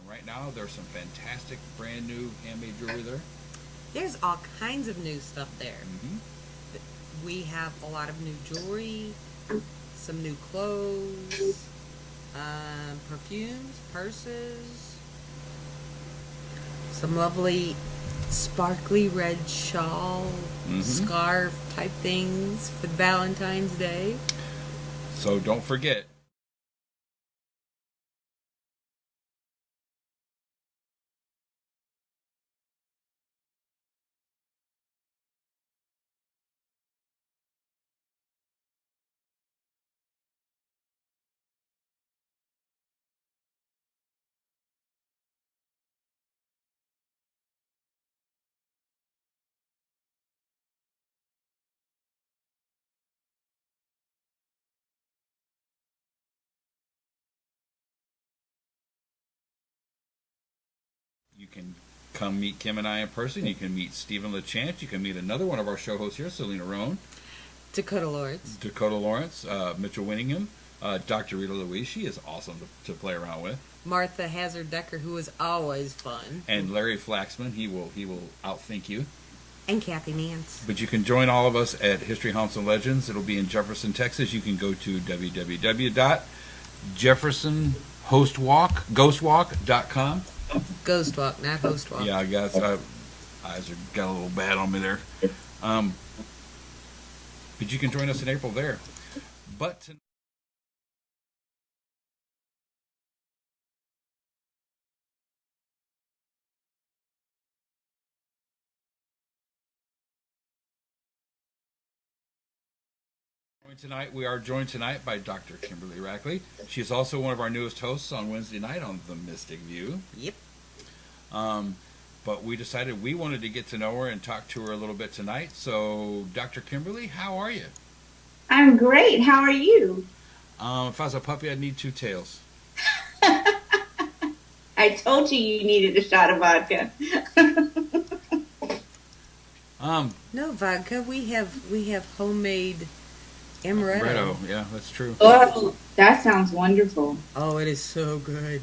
right now there's some fantastic brand new handmade jewelry there. There's all kinds of new stuff there. Mm-hmm. We have a lot of new jewelry, some new clothes, perfumes, purses, some lovely sparkly red shawl, scarf type things for Valentine's Day. So don't forget. You can come meet Kim and I in person. You can meet Stephen LeChant. You can meet another one of our show hosts here, Selena Roan. Dakota Lawrence. Mitchell Winningham. Dr. Rita Louise. She is awesome to play around with. Martha Hazard-Decker, who is always fun. And Larry Flaxman. He will outthink you. And Kathy Nance. But you can join all of us at History, Haunts, and Legends. It'll be in Jefferson, Texas. You can go to www.jeffersonghostwalk.com. Ghost Walk, not Host Walk. Yeah, I guess eyes got a little bad on me there. But you can join us in April there. But we are joined tonight by Dr. Kimberly Rackley. She's also one of our newest hosts on Wednesday night on The Mystic View. Yep. But we decided we wanted to get to know her and talk to her a little bit tonight. So, Dr. Kimberly, how are you? I'm great. How are you? If I was a puppy, I'd need two tails. I told you needed a shot of vodka. No vodka. We have homemade amaretto. Yeah, that's true. Oh, that sounds wonderful. Oh, it is so good.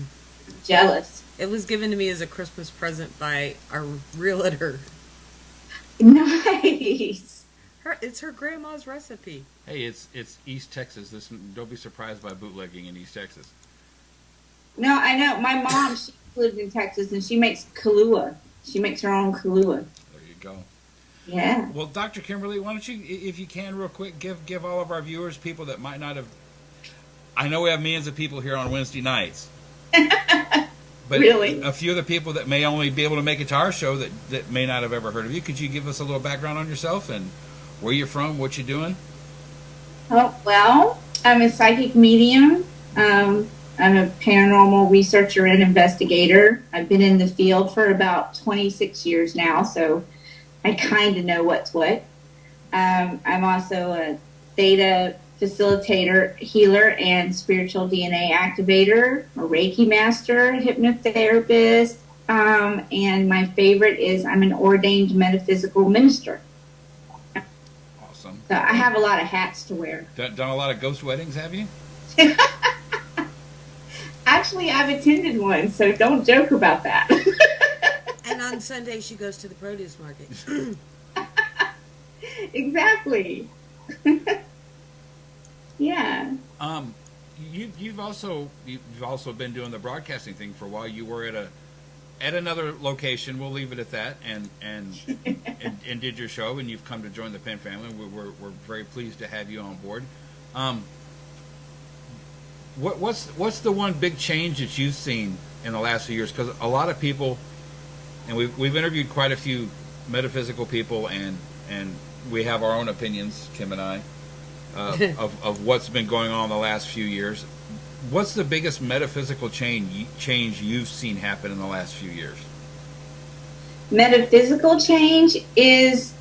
Jealous. It was given to me as a Christmas present by our realtor. Nice. It's her grandma's recipe. Hey, it's East Texas. Don't be surprised by bootlegging in East Texas. No, I know. My mom, she lives in Texas, and she makes Kahlua. She makes her own Kahlua. There you go. Yeah. Well, Dr. Kimberly, why don't you, if you can, real quick, give all of our viewers, people that might not have... I know we have millions of people here on Wednesday nights. But really? A few of the people that may only be able to make it to our show that may not have ever heard of you, could you give us a little background on yourself and where you're from, what you're doing? Oh, well, I'm a psychic medium. I'm a paranormal researcher and investigator. I've been in the field for about 26 years now, so I kind of know what's what. I'm also a theta facilitator, healer, and spiritual DNA activator, a Reiki master, hypnotherapist, and my favorite is I'm an ordained metaphysical minister. Awesome. So I have a lot of hats to wear. Done a lot of ghost weddings, have you? Actually, I've attended one, so don't joke about that. And on Sunday, she goes to the produce market. Exactly. Yeah. You've also been doing the broadcasting thing for a while. You were at another location. We'll leave it at that, and did your show, and you've come to join the Penn family. We're very pleased to have you on board. What's the one big change that you've seen in the last few years? Because a lot of people, and we've interviewed quite a few metaphysical people, and we have our own opinions, Kim and I, of what's been going on the last few years. What's the biggest metaphysical change you've seen happen in the last few years? Metaphysical change is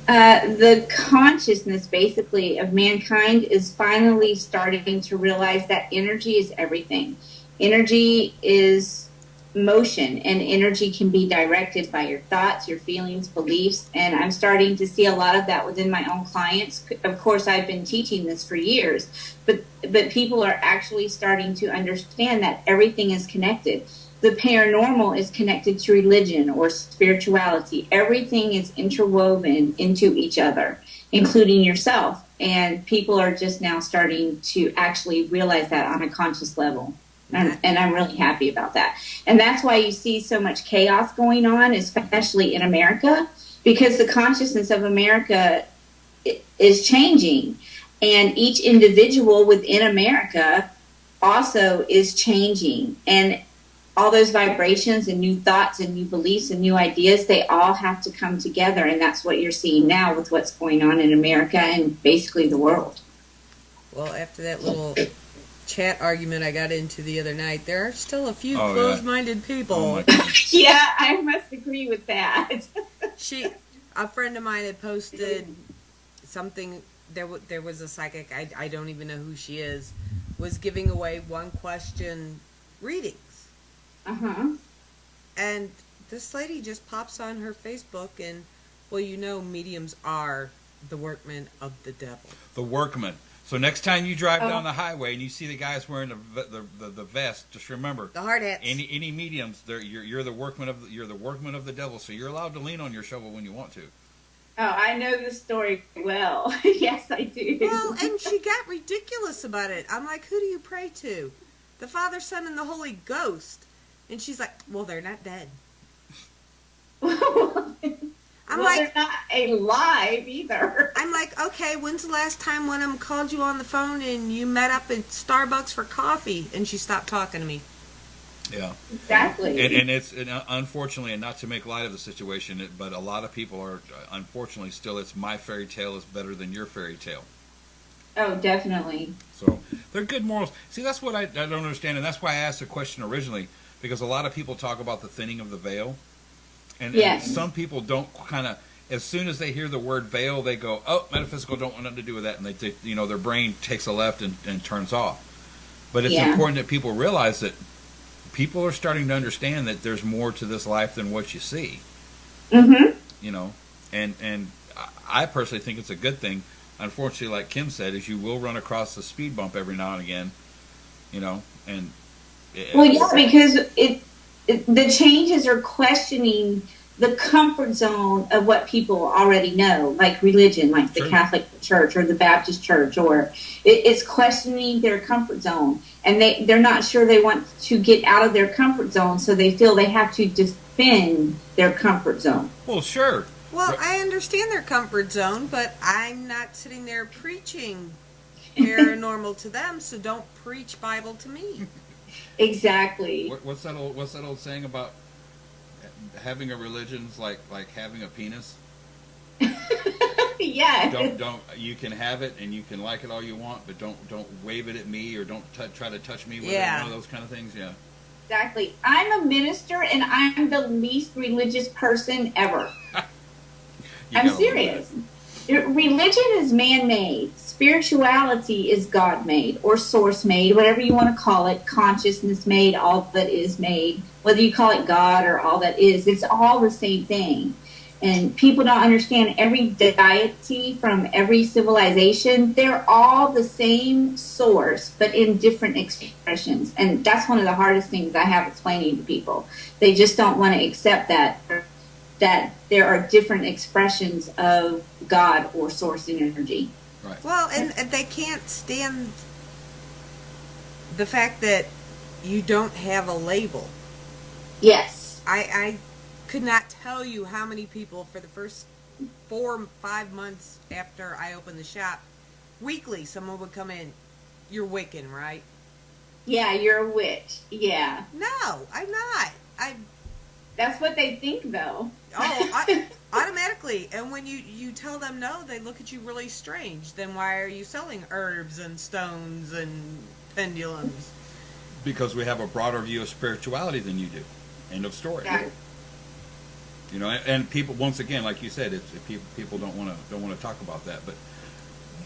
the consciousness, basically, of mankind is finally starting to realize that energy is everything. Energy is motion, and energy can be directed by your thoughts, your feelings, beliefs, and I'm starting to see a lot of that within my own clients. Of course, I've been teaching this for years, but people are actually starting to understand that everything is connected. the paranormal is connected to religion or spirituality. Everything is interwoven into each other, including yourself. And people are just now starting to actually realize that on a conscious level. And I'm really happy about that. And that's why you see so much chaos going on, especially in America, because the consciousness of America is changing. And each individual within America also is changing. And all those vibrations and new thoughts and new beliefs and new ideas, they all have to come together. And that's what you're seeing now with what's going on in America and basically the world. Well, after that little chat argument I got into the other night, there are still a few closed-minded people. Yeah, I must agree with that. A friend of mine had posted something. There was a psychic, I don't even know who she is, was giving away one question readings. And this lady just pops on her Facebook and, well, you know, mediums are the workmen of the devil. The workmen. So next time you drive down the highway and you see the guys wearing the vest, just remember the hard hats. Any mediums, you're the workman of the devil. So you're allowed to lean on your shovel when you want to. Oh, I know the story well. Yes, I do. Well, and she got ridiculous about it. I'm like, who do you pray to? The Father, Son, and the Holy Ghost. And she's like, well, they're not dead. I'm like, they're not alive either. I'm like, okay, when's the last time one of them called you on the phone and you met up at Starbucks for coffee? And she stopped talking to me. Yeah. Exactly. And unfortunately, and not to make light of the situation, but a lot of people are, unfortunately, still, it's my fairy tale is better than your fairy tale. Oh, definitely. So they're good morals. See, that's what I don't understand, and that's why I asked the question originally, because a lot of people talk about the thinning of the veil. And some people don't kind of, as soon as they hear the word veil, they go, oh, metaphysical, don't want nothing to do with that. And they their brain takes a left and turns off. But it's important that people realize that people are starting to understand that there's more to this life than what you see. Mm-hmm. You know, and I personally think it's a good thing. Unfortunately, like Kim said, is you will run across a speed bump every now and again. You know, and because the changes are questioning the comfort zone of what people already know, like religion, like the Catholic Church or the Baptist Church, or it's questioning their comfort zone. And they're not sure they want to get out of their comfort zone, so they feel they have to defend their comfort zone. Well, sure. Well, I understand their comfort zone, but I'm not sitting there preaching paranormal to them, so don't preach Bible to me. Exactly. What's that old saying about having a religion's like having a penis? Yeah. Don't you can have it and you can like it all you want, but don't wave it at me or don't try to touch me with it. One of those kind of things. Yeah. Exactly. I'm a minister and I'm the least religious person ever. I'm serious. Religion is man-made. Spirituality is God-made or source-made, whatever you want to call it, consciousness-made, all that is made. Whether you call it God or all that is, it's all the same thing. And people don't understand every deity from every civilization. They're all the same source, but in different expressions. And that's one of the hardest things I have explaining to people. They just don't want to accept that there are different expressions of God or source energy. Right. Well, and they can't stand the fact that you don't have a label. Yes. I could not tell you how many people for the first 4 or 5 months after I opened the shop, weekly someone would come in, you're Wiccan, right? Yeah, you're a witch. Yeah. No, I'm not. That's what they think, though. Oh, automatically. And when you tell them no, they look at you really strange. Then why are you selling herbs and stones and pendulums? Because we have a broader view of spirituality than you do. End of story. Yeah. You know, and people, once again, like you said, people don't want to talk about that. But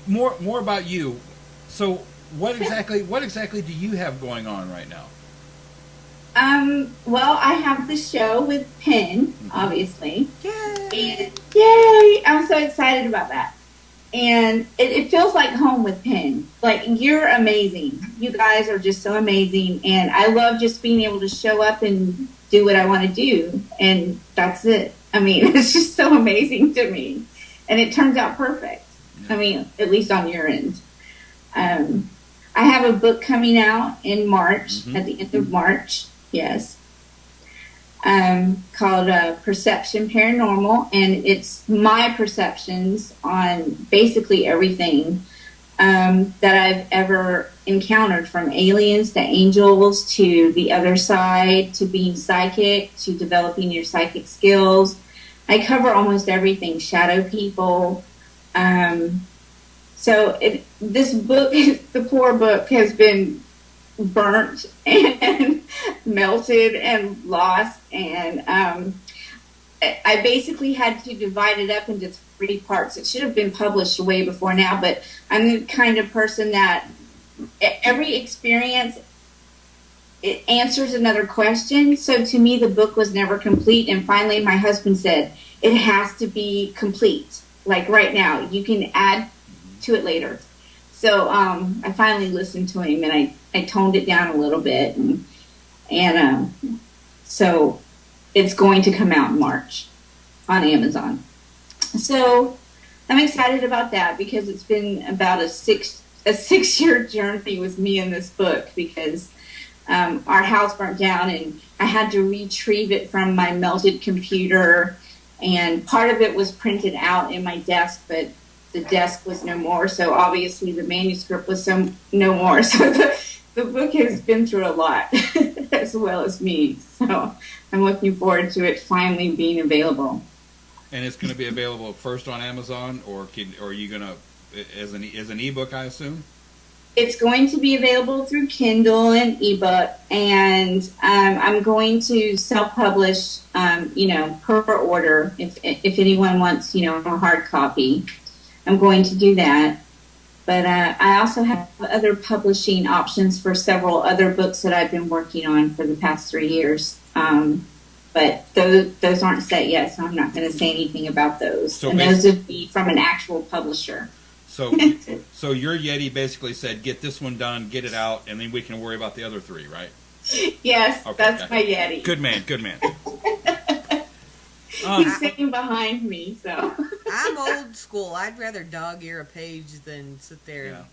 more about you. So what exactly do you have going on right now? Well, I have the show with Penn, obviously. Yay! And yay! I'm so excited about that. And it feels like home with Penn. Like, you're amazing. You guys are just so amazing. And I love just being able to show up and do what I want to do. And that's it. I mean, it's just so amazing to me. And it turns out perfect. I mean, at least on your end. I have a book coming out in March, at the end of March. Yes. Called Perception Paranormal, and it's my perceptions on basically everything that I've ever encountered, from aliens to angels to the other side to being psychic to developing your psychic skills. I cover almost everything, shadow people. So this book, the poor book, has been burnt and melted and lost, and I basically had to divide it up into 3 parts. It should have been published way before now, but I'm the kind of person that every experience, it answers another question. So to me, the book was never complete, and finally my husband said, it has to be complete, like right now. You can add to it later. So I finally listened to him, and I toned it down a little bit, and so it's going to come out in March on Amazon. So I'm excited about that, because it's been about a 6-year journey with me in this book, because our house burnt down and I had to retrieve it from my melted computer, and part of it was printed out in my desk, but the desk was no more, so obviously the manuscript was no more. So the book has been through a lot, as well as me. So I'm looking forward to it finally being available. And it's going to be available first on Amazon, or are you going to, as an ebook, I assume? It's going to be available through Kindle and ebook, and I'm going to self-publish, per order. If anyone wants, a hard copy, I'm going to do that. But I also have other publishing options for several other books that I've been working on for the past 3 years. But those aren't set yet, so I'm not going to say anything about those. So and those would be from an actual publisher. So your Yeti basically said, get this one done, get it out, and then we can worry about the other 3, right? Yes, okay, that's my Yeti. Good man. He's sitting behind me, so. I'm old school. I'd rather dog ear a page than sit there. Yeah.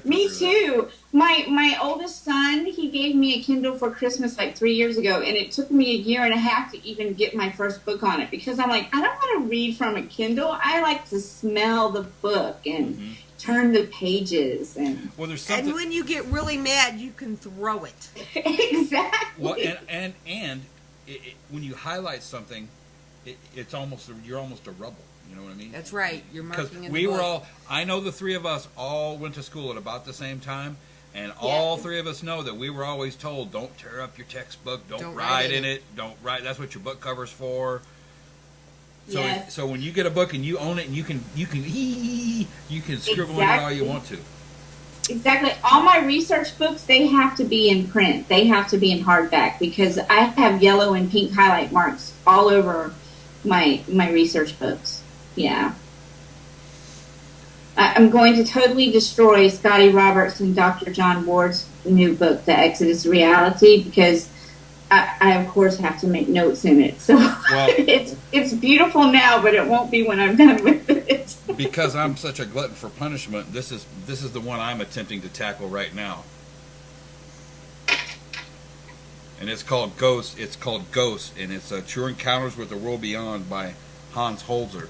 Me too. My oldest son, he gave me a Kindle for Christmas like 3 years ago, and it took me 1.5 years to even get my first book on it, because I'm like, I don't want to read from a Kindle. I like to smell the book and turn the pages. And well, there's something. And when you get really mad, you can throw it. Exactly. Well, and when you highlight something, you're almost a rebel. You know what I mean? That's right. You're marking in we the were book. I know the 3 of us all went to school at about the same time, and all 3 of us know that we were always told, don't tear up your textbook, don't write in it, don't write. That's what your book cover's for. So so when you get a book and you own it, and you can scribble in it all you want to. Exactly. All my research books, they have to be in print. They have to be in hardback, because I have yellow and pink highlight marks all over my research books. Yeah. I'm going to totally destroy Scotty Roberts and Dr. John Ward's new book, The Exodus Reality, because I of course have to make notes in it. So it's beautiful now, but it won't be when I'm done with it. Because I'm such a glutton for punishment, this is the one I'm attempting to tackle right now. And it's called Ghost. And it's True Encounters with the World Beyond by Hans Holzer.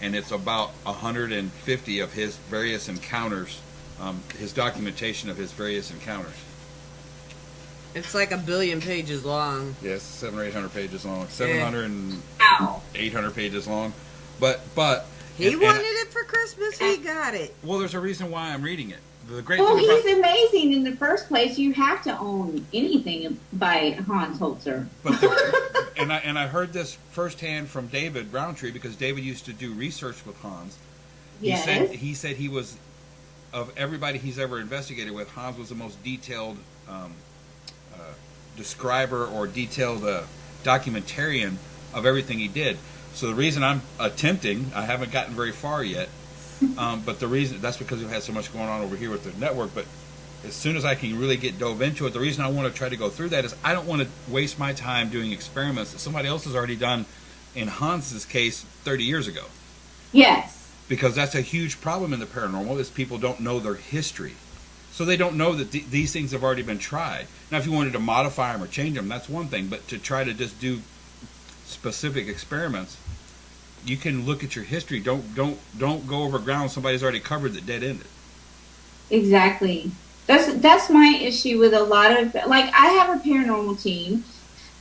And it's about 150 of his various encounters, his documentation of his various encounters. It's like 1 billion pages long. Yes, 700 or 800 pages long. 700 and 800 pages long. But he wanted it for Christmas. He got it. Well, there's a reason why I'm reading it. He's amazing in the first place. You have to own anything by Hans Holzer. But and I heard this firsthand from David Roundtree, because David used to do research with Hans. Yes. He said he was, of everybody he's ever investigated with, Hans was the most detailed describer or detailed documentarian of everything he did. So the reason I'm attempting, I haven't gotten very far yet, But the reason, that's because we've had so much going on over here with the network. But as soon as I can really get dove into it, the reason I want to try to go through that is I don't want to waste my time doing experiments that somebody else has already done, in Hans's case, 30 years ago. Yes. Because that's a huge problem in the paranormal, is people don't know their history. So they don't know that these things have already been tried. Now, if you wanted to modify them or change them, that's one thing. But to try to just do specific experiments, you can look at your history. Don't go over ground somebody's already covered that dead-ended. Exactly. That's my issue with a lot of, like, I have a paranormal team,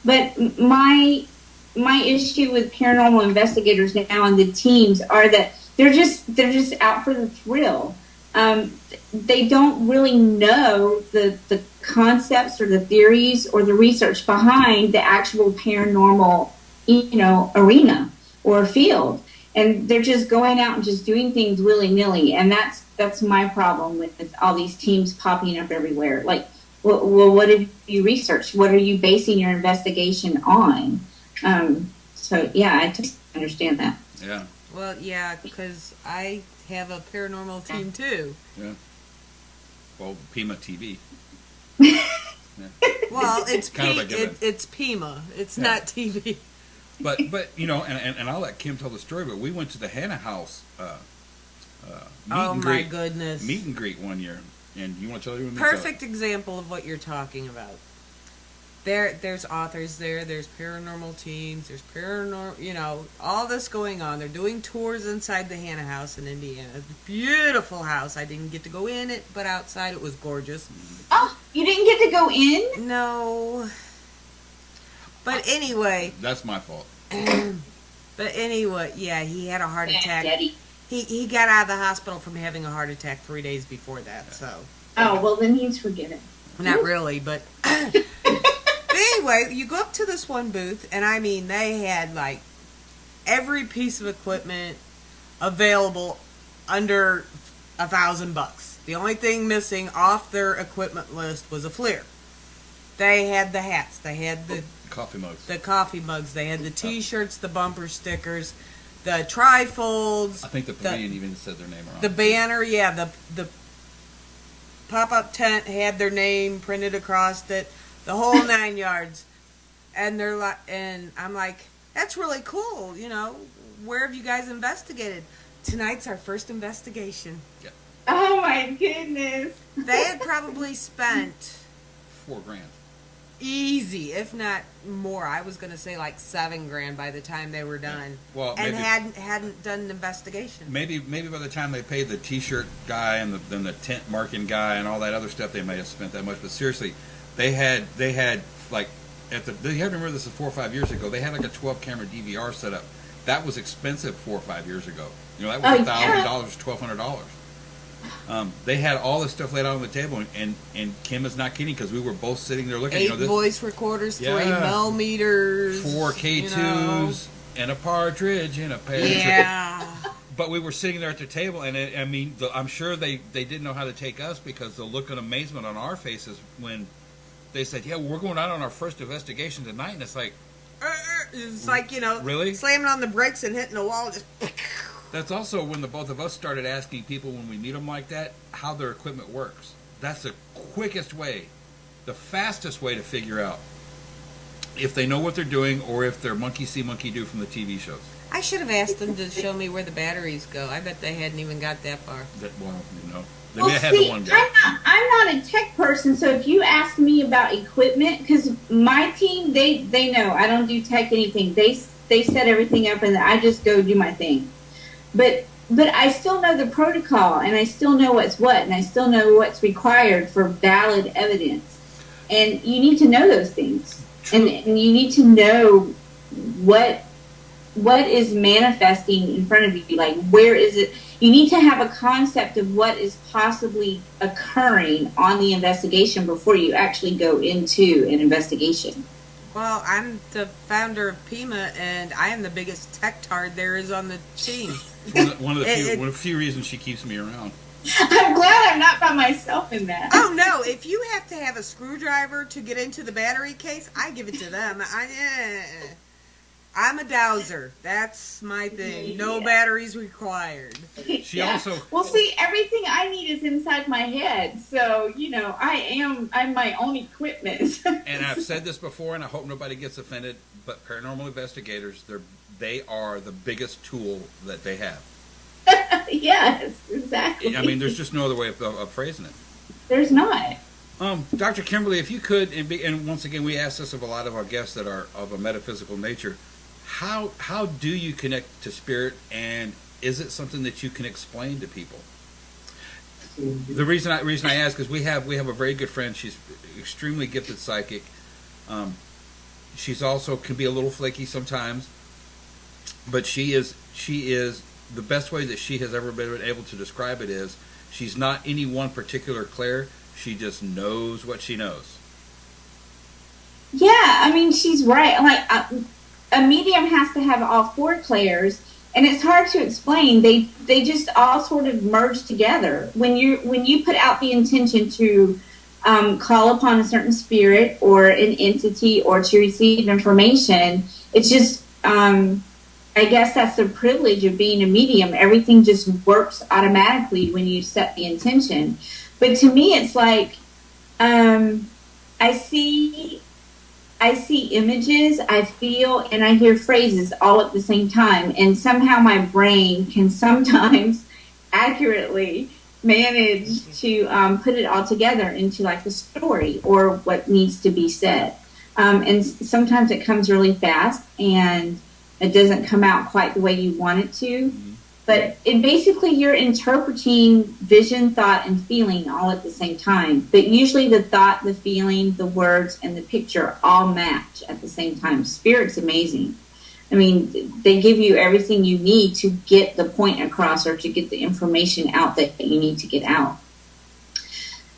but my issue with paranormal investigators now and the teams are that they're just out for the thrill. They don't really know the concepts or the theories or the research behind the actual paranormal, arena or field. And they're just going out and just doing things willy-nilly. And that's my problem with all these teams popping up everywhere. Like, well, what have you researched? What are you basing your investigation on? So, yeah, I just understand that. Yeah. Well, yeah, because I have a paranormal team too. Yeah. Well, PEMA TV. Yeah. Well, it's kind of a given. It's PEMA. It's not TV. But and I'll let Kim tell the story. But we went to the Hannah House my goodness, meet and greet one year, and you want to tell everyone? Perfect example of what you're talking about. There's authors there. There's paranormal teams. There's paranormal, all this going on. They're doing tours inside the Hannah House in Indiana. It's a beautiful house. I didn't get to go in it, but outside it was gorgeous. Oh, you didn't get to go in? No. But anyway. That's my fault. But anyway, yeah, he had a heart attack. Daddy. He got out of the hospital from having a heart attack 3 days before that. So. Oh, well, then he's forgiven. Not really, but. But anyway, you go up to this one booth, and I mean, they had like every piece of equipment available under $1,000. The only thing missing off their equipment list was a FLIR. They had the hats, they had the coffee mugs, they had the T-shirts, the bumper stickers, the trifolds. I think the pavilion even said their name around. The banner, yeah, the pop-up tent had their name printed across it. The whole 9 yards. And they're like, and I'm like, that's really cool, where have you guys investigated? Tonight's our first investigation. Yeah. Oh my goodness. They had probably spent $4,000. Easy, if not more. I was going to say like $7,000 by the time they were done. Yeah. Well, and maybe, hadn't done an investigation. Maybe by the time they paid the T-shirt guy and then the tent marking guy and all that other stuff, they may have spent that much. But seriously, they had like you have to remember this is 4 or 5 years ago. They had like a 12-camera DVR set up. That was expensive 4 or 5 years ago. That was $1,000, $1,200. They had all this stuff laid out on the table, and Kim is not kidding, because we were both sitting there looking. 8 voice recorders, 3 millimeters, 4 K2s, and a partridge in a pear. Yeah. But we were sitting there at the table, and I'm sure they didn't know how to take us, because the look of amazement on our faces when they said, "Yeah, we're going out on our first investigation tonight," and it's like, really slamming on the brakes and hitting the wall. Just. That's also when the both of us started asking people when we meet them like that how their equipment works. That's the quickest way, the fastest way to figure out if they know what they're doing or if they're monkey see, monkey do from the TV shows. I should have asked them to show me where the batteries go. I bet they hadn't even got that far. They may have had the one guy. I'm not a tech person, so if you ask me about equipment, because my team, they know I don't do tech anything. They set everything up, and I just go do my thing. But I still know the protocol, and I still know what's what, and I still know what's required for valid evidence. And you need to know those things. And you need to know what is manifesting in front of you. Like, where is it? You need to have a concept of what is possibly occurring on the investigation before you actually go into an investigation. Well, I'm the founder of PEMA, and I am the biggest tech-tard there is on the team. One of the few reasons she keeps me around. I'm glad I'm not by myself in that. Oh, no. If you have to have a screwdriver to get into the battery case, I give it to them. I'm a dowser. That's my thing. No batteries required. She also... Well, see, everything I need is inside my head. So, I'm my own equipment. And I've said this before, and I hope nobody gets offended, but paranormal investigators, they are the biggest tool that they have. Yes, exactly. I mean, there's just no other way of phrasing it. There's not. Dr. Kimberly, if you could, and once again, we ask this of a lot of our guests that are of a metaphysical nature, how do you connect to spirit, and is it something that you can explain to people? The reason I ask is we have a very good friend. She's extremely gifted psychic. She's also can be a little flaky sometimes, but she is the best way that she has ever been able to describe it is she's not any one particular clair. She just knows what she knows. Yeah, I mean, she's right. Like a medium has to have all four clairs, and it's hard to explain. They just all sort of merge together. When you put out the intention to call upon a certain spirit or an entity or to receive information, it's just I guess that's the privilege of being a medium. Everything just works automatically when you set the intention. But to me, it's like I see images, I feel, and I hear phrases all at the same time. And somehow my brain can sometimes accurately manage to put it all together into like a story or what needs to be said. And sometimes it comes really fast and it doesn't come out quite the way you want it to. Mm-hmm. But basically you're interpreting vision, thought, and feeling all at the same time. But usually the thought, the feeling, the words, and the picture all match at the same time. Spirit's amazing. I mean, they give you everything you need to get the point across or to get the information out that you need to get out.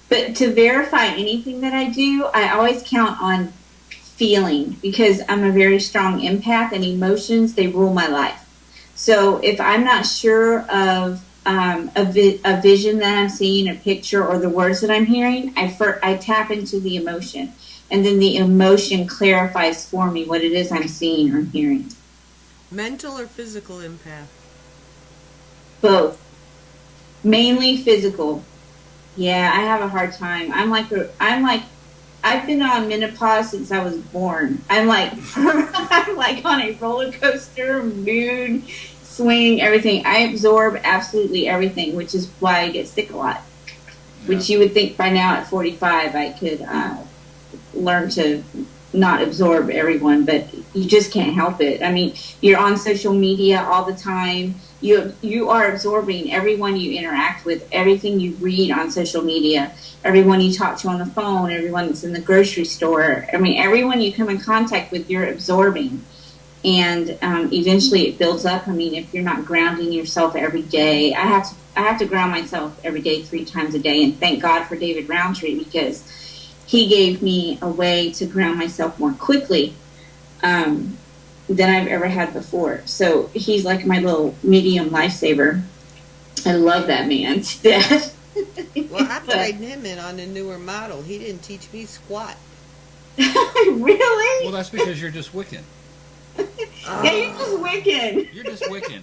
But to verify anything that I do, I always count on feeling because I'm a very strong empath and emotions, they rule my life. So if I'm not sure of a vision that I'm seeing, a picture, or the words that I'm hearing, I tap into the emotion. And then the emotion clarifies for me what it is I'm seeing or hearing. Mental or physical empath? Both. Mainly physical. Yeah, I have a hard time. I've been on menopause since I was born. I'm like on a roller coaster, mood swing, everything. I absorb absolutely everything, which is why I get sick a lot. Yeah. Which you would think by now at 45 I could learn to not absorb everyone, but you just can't help it. I mean, you're on social media all the time. You are absorbing everyone you interact with, everything you read on social media, everyone you talk to on the phone, everyone that's in the grocery store. I mean, everyone you come in contact with, you're absorbing. And eventually it builds up. I mean, if you're not grounding yourself every day, I have to ground myself every day 3 times a day. And thank God for David Roundtree because he gave me a way to ground myself more quickly than I've ever had before. So he's like my little medium lifesaver. I love that man to death. Well, I tried him in on a newer model. He didn't teach me squat. Really? Well, that's because you're just Wiccan. Yeah, you're just Wiccan. You're just Wiccan.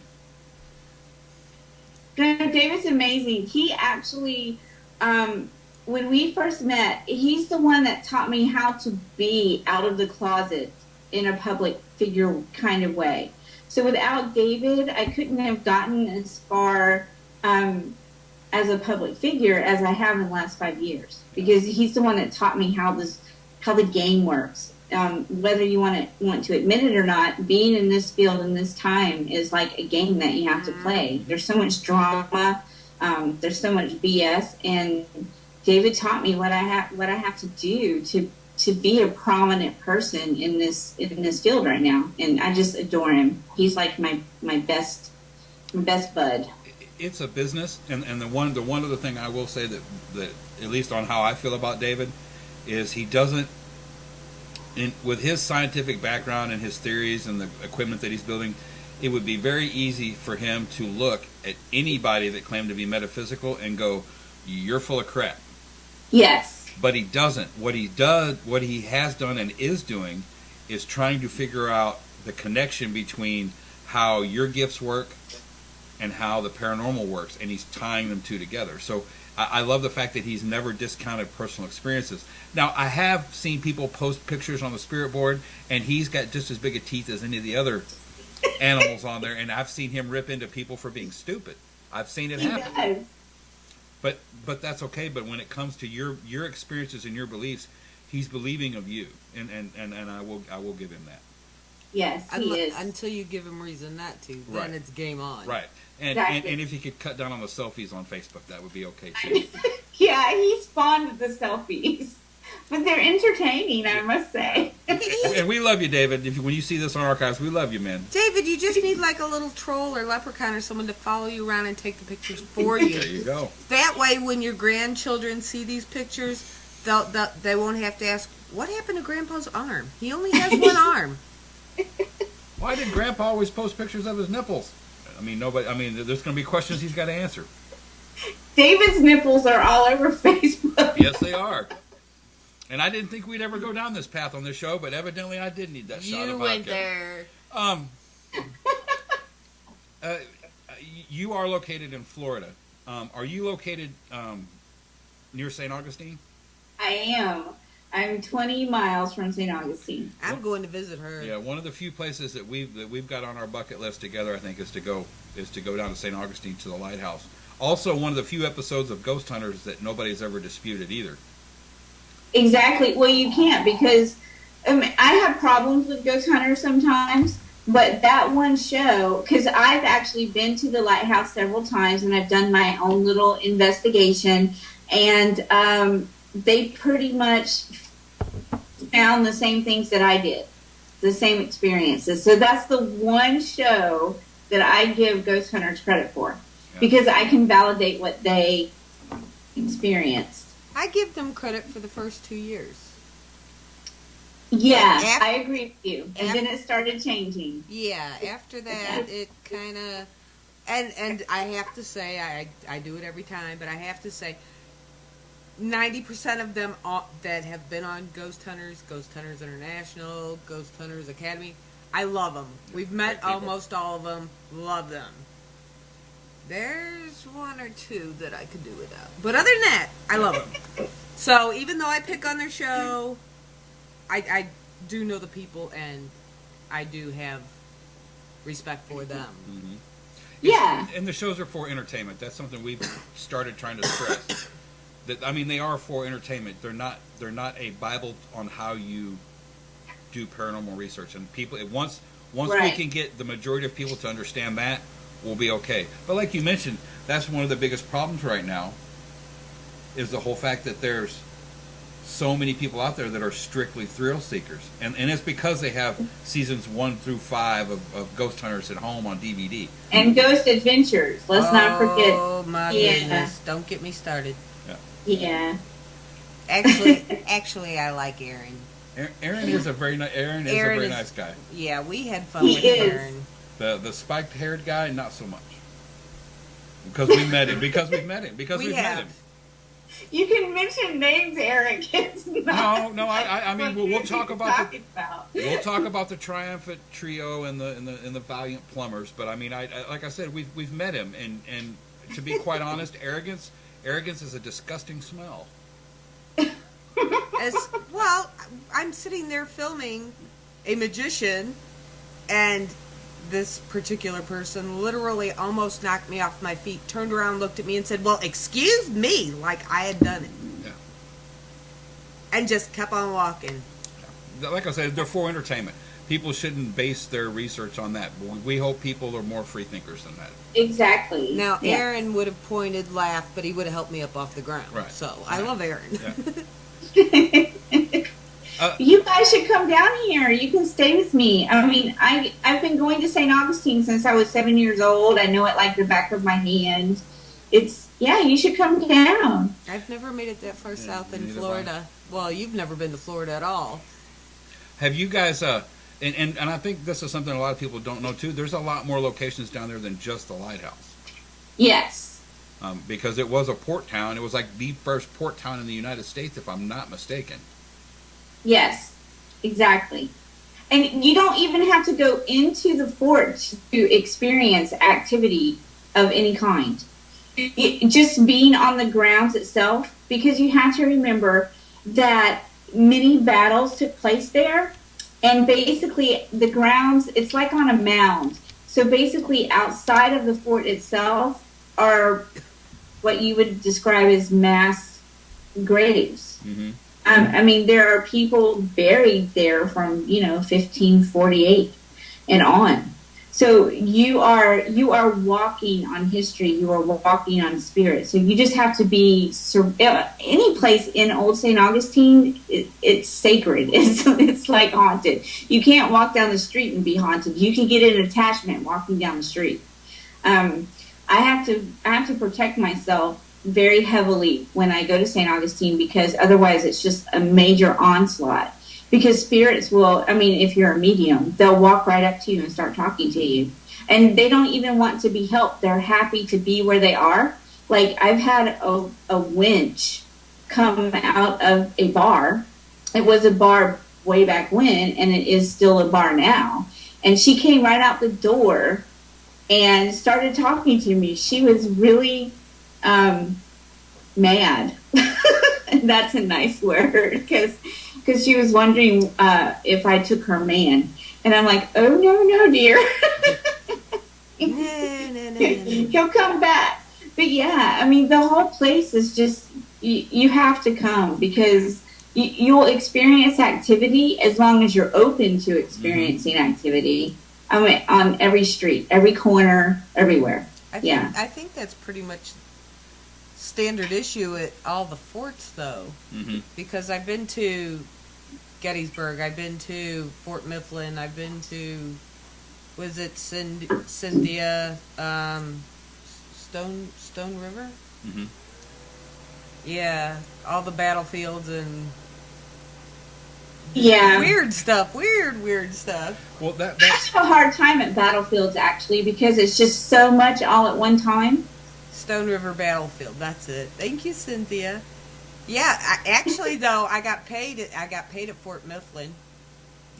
David's amazing. He actually, when we first met, he's the one that taught me how to be out of the closet in a public figure kind of way. So without David, I couldn't have gotten as far as a public figure as I have in the last 5 years, because he's the one that taught me how the game works. Whether you want to admit it or not, being in this field in this time is like a game that you have to play. There's so much drama, there's so much BS, and David taught me what I have to do to be a prominent person in this field right now, and I just adore him. He's like my best bud. It's a business, and the one other thing I will say that at least on how I feel about David is he doesn't, with his scientific background and his theories and the equipment that he's building, it would be very easy for him to look at anybody that claimed to be metaphysical and go, "You're full of crap." Yes. But he doesn't. What he has done and is doing is trying to figure out the connection between how your gifts work and how the paranormal works, and he's tying them two together. So I love the fact that he's never discounted personal experiences. Now, I have seen people post pictures on the spirit board, and he's got just as big a teeth as any of the other animals on there, and I've seen him rip into people for being stupid. I've seen it happen. He does. But that's okay. But when it comes to your experiences and your beliefs, he's believing of you, and I will give him that. Yes, he is. Until you give him reason not to, then Right. it's game on. Right. And, Exactly. and if he could cut down on the selfies on Facebook, that would be okay too. Yeah, he's fond of the selfies, but they're entertaining, I must say. And we love you, David. When you see this on archives, we love you, man. David, you just need like a little troll or leprechaun or someone to follow you around and take the pictures for you. There you go. That way, when your grandchildren see these pictures, they won't have to ask, what happened to Grandpa's arm? He only has one arm. Why did Grandpa always post pictures of his nipples? I mean, there's going to be questions he's got to answer. David's nipples are all over Facebook. Yes, they are. And I didn't think we'd ever go down this path on this show, but evidently I did need that shot of vodka. You went there. You are located in Florida. Are you located near St. Augustine? I am. I'm 20 miles from St. Augustine. I'm going to visit her. Yeah, one of the few places that we've got on our bucket list together, I think, is to go down to St. Augustine to the lighthouse. Also, one of the few episodes of Ghost Hunters that nobody's ever disputed either. Exactly. Well, you can't because I have problems with Ghost Hunters sometimes, but that one show, because I've actually been to the lighthouse several times and I've done my own little investigation, and they pretty much found the same things that I did, the same experiences. So that's the one show that I give Ghost Hunters credit for, because I can validate what they experienced. I give them credit for the first 2 years. Yeah, I agree with you. And then it started changing. Yeah, after that, it kind of... And I have to say, I do it every time, but I have to say, 90% of them that have been on Ghost Hunters International, Ghost Hunters Academy, I love them. We've met almost all of them. Love them. There's one or two that I could do without. But other than that, I love them. So even though I pick on their show, I do know the people, and I do have respect for them. Mm-hmm. Yeah. And the shows are for entertainment. That's something we've started trying to stress. They are for entertainment. They're not a Bible on how you do paranormal research. And people, once we can get the majority of people to understand that, we'll be okay. But like you mentioned, that's one of the biggest problems right now, is the whole fact that there's so many people out there that are strictly thrill seekers. And it's because they have seasons 1 through 5 of Ghost Hunters at home on DVD. And Ghost Adventures. Let's not forget. Oh my goodness. Don't get me started. Yeah. Actually, I like Aaron. Aaron is a very nice guy. Yeah, we had fun with Aaron. The spiked haired guy, not so much. Because we've met him. Met him. You can mention names, Eric. It's not, no. I mean, we'll talk about we'll talk about the triumphant trio and the valiant plumbers. But I mean, like I said, we've met him, and to be quite honest, arrogance is a disgusting smell. I'm sitting there filming a magician, and this particular person literally almost knocked me off my feet, turned around, looked at me, and said, "Well, excuse me," like I had done it. Yeah. And just kept on walking. Yeah. Like I said, they're for entertainment. People shouldn't base their research on that. We hope people are more free thinkers than that. Exactly. Now, Aaron would have pointed, laughed, but he would have helped me up off the ground. Right. So, I love Aaron. Yeah. You guys should come down here. You can stay with me. I mean, I've been going to St. Augustine since I was 7 years old. I know it like the back of my hand. You should come down. I've never made it that far south in Florida. Well, you've never been to Florida at all. Have you guys, and I think this is something a lot of people don't know too, there's a lot more locations down there than just the lighthouse. Yes. Because it was a port town. It was like the first port town in the United States, if I'm not mistaken. Yes, exactly. And you don't even have to go into the fort to experience activity of any kind. Just being on the grounds itself, because you have to remember that many battles took place there. And basically, the grounds, it's like on a mound. So basically, outside of the fort itself are what you would describe as mass graves. Mm-hmm. I mean, there are people buried there from, 1548 and on. So you are walking on history. You are walking on spirit. So you just have to be any place in Old St. Augustine. It's sacred. It's like haunted. You can't walk down the street and be haunted. You can get an attachment walking down the street. I have to protect myself very heavily when I go to St. Augustine, because otherwise it's just a major onslaught. Because spirits will, if you're a medium, they'll walk right up to you and start talking to you. And they don't even want to be helped. They're happy to be where they are. Like, I've had a winch come out of a bar. It was a bar way back when, and it is still a bar now. And she came right out the door and started talking to me. She was really mad. And that's a nice word, because she was wondering if I took her man. And I'm like, oh, no, dear. He'll come back. But yeah, the whole place is just, you have to come, because you'll experience activity as long as you're open to experiencing activity. On every street, every corner, everywhere. I think that's pretty much standard issue at all the forts, though. Mm-hmm. Because I've been to Gettysburg, I've been to Fort Mifflin, I've been to, was it Cynthia, Stone River? Mm-hmm. Yeah, all the battlefields and weird stuff. Well, I have a hard time at battlefields, actually, because it's just so much all at one time. Stone River Battlefield, that's it. Thank you, Cynthia. Yeah, actually, though, I got paid at Fort Mifflin.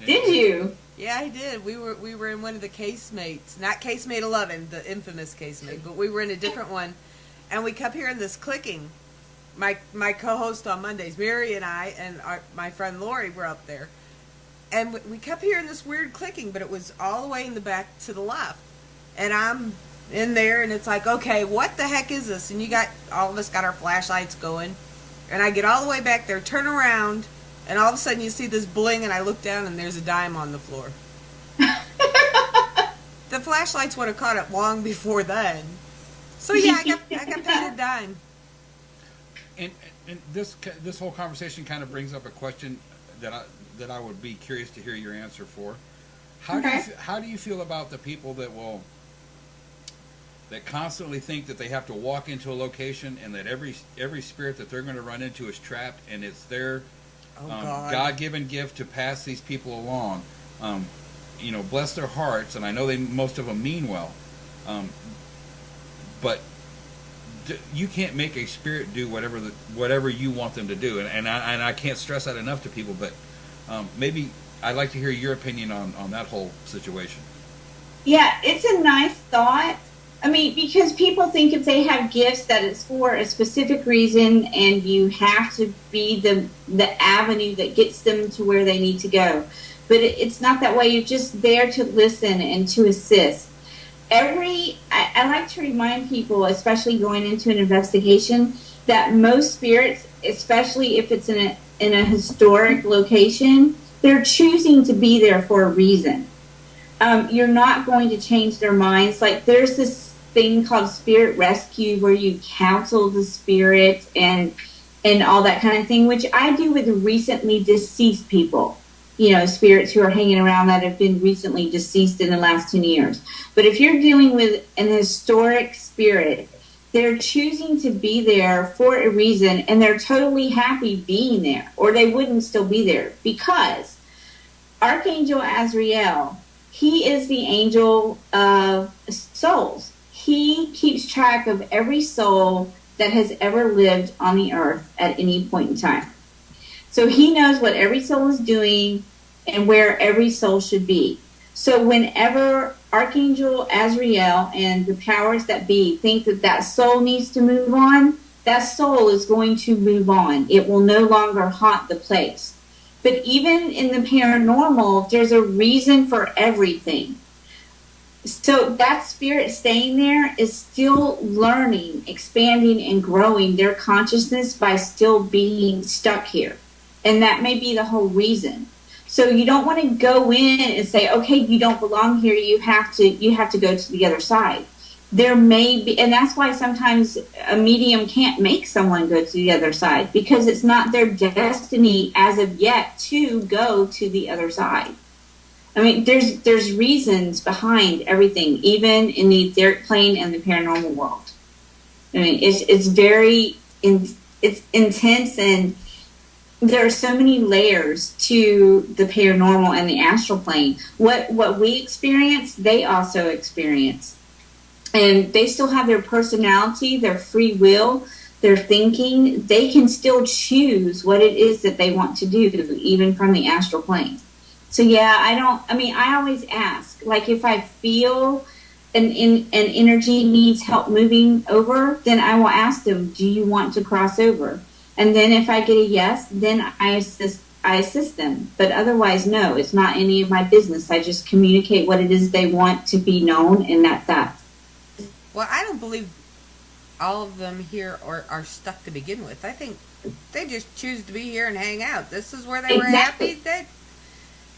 Did you? Yeah, I did. We were in one of the casemates, not casemate 11, the infamous casemate, but we were in a different one, and we kept hearing this clicking. My co-host on Mondays, Mary, and I, and my friend Lori were up there, and we kept hearing this weird clicking, but it was all the way in the back to the left, and I'm in there, and it's like, okay, what the heck is this? And all of us got our flashlights going, and I get all the way back there, turn around, and all of a sudden you see this bling, and I look down, and there's a dime on the floor. The flashlights would have caught it long before then. So yeah, I got paid a dime. And this whole conversation kind of brings up a question that I would be curious to hear your answer for. How do you feel about the people that constantly think that they have to walk into a location, and that every spirit that they're going to run into is trapped, and it's their God-given gift to pass these people along? Bless their hearts, and I know most of them mean well, but you can't make a spirit do whatever you want them to do, and I can't stress that enough to people. But maybe I'd like to hear your opinion on that whole situation. Yeah, it's a nice thought. Because people think if they have gifts that it's for a specific reason, and you have to be the avenue that gets them to where they need to go. But it's not that way. You're just there to listen and to assist. I like to remind people, especially going into an investigation, that most spirits, especially if it's in a historic location, they're choosing to be there for a reason. You're not going to change their minds. Like, there's this thing called spirit rescue where you counsel the spirit and all that kind of thing, which I do with recently deceased people. Spirits who are hanging around that have been recently deceased in the last 10 years. But if you're dealing with an historic spirit, they're choosing to be there for a reason, and they're totally happy being there, or they wouldn't still be there, because Archangel Azrael, he is the angel of souls. He keeps track of every soul that has ever lived on the earth at any point in time. So he knows what every soul is doing, and where every soul should be. So whenever Archangel Azrael and the powers that be think that that soul needs to move on, that soul is going to move on. It will no longer haunt the place. But even in the paranormal, there's a reason for everything. So that spirit staying there is still learning, expanding, and growing their consciousness by still being stuck here. And that may be the whole reason. So you don't want to go in and say, okay, you don't belong here. You have to go to the other side. There may be, and that's why sometimes a medium can't make someone go to the other side, because it's not their destiny as of yet to go to the other side. I mean, there's reasons behind everything, even in the etheric plane and the paranormal world. I mean, it's very it's intense, and there are so many layers to the paranormal and the astral plane. What we experience, they also experience. And they still have their personality, their free will, their thinking. They can still choose what it is that they want to do, even from the astral plane. So yeah, I always ask, like, if I feel an energy needs help moving over, then I will ask them, do you want to cross over? And then if I get a yes, then I assist them. But otherwise, no, it's not any of my business. I just communicate what it is they want to be known, and that's that. Well, I don't believe all of them here are stuck to begin with. I think they just choose to be here and hang out. This is where they were happy.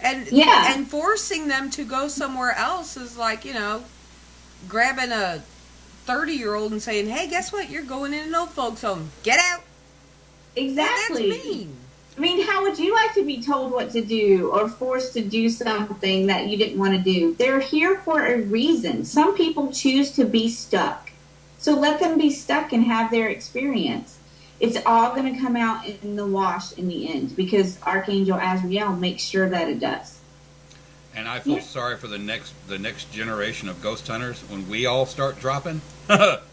And forcing them to go somewhere else is like, grabbing a 30-year-old and saying, hey, guess what? You're going in an old folks home. Get out. Exactly. That's mean. I mean, how would you like to be told what to do or forced to do something that you didn't want to do? They're here for a reason. Some people choose to be stuck. So let them be stuck and have their experience. It's all going to come out in the wash in the end, because Archangel Azrael makes sure that it does. And I feel sorry for the next generation of ghost hunters when we all start dropping. That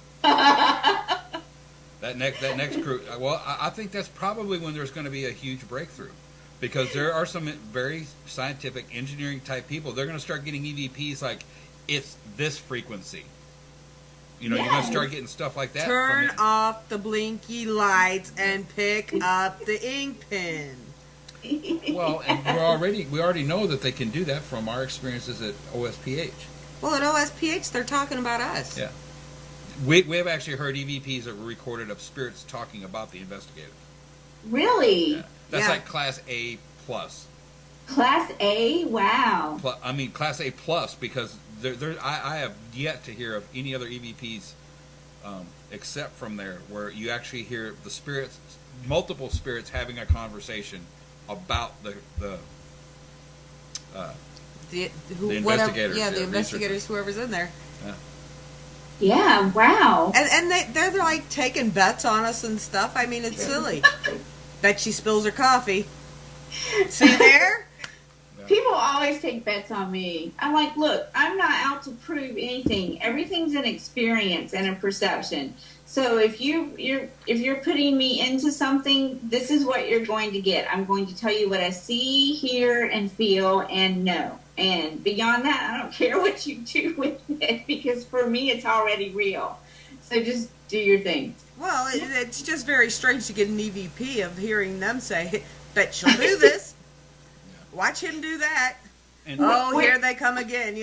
next crew. Well, I think that's probably when there's going to be a huge breakthrough, because there are some very scientific engineering type people. They're going to start getting EVPs like it's this frequency. You're going to start getting stuff like that. Turn off the blinky lights and pick up the ink pen. Well, and we already know that they can do that from our experiences at OSPH. Well, at OSPH, they're talking about us. Yeah. We have actually heard EVPs that were recorded of spirits talking about the investigators. Really? Yeah. That's like Class A plus. Class A? Wow. Class A plus, because I have yet to hear of any other EVPs except from there, where you actually hear the spirits, multiple spirits having a conversation about the investigators. Yeah, the investigators, whoever's in there. Yeah. Yeah, wow. And they're like taking bets on us and stuff. I mean, it's silly. Bet she spills her coffee. See there? People always take bets on me. I'm like, look, I'm not out to prove anything. Everything's an experience and a perception. So if you're putting me into something, this is what you're going to get. I'm going to tell you what I see, hear, and feel, and know. And beyond that, I don't care what you do with it, because for me, it's already real. So just do your thing. Well, it's just very strange to get an EVP of hearing them say, bet she'll do this. Watch him do that. And here they come again,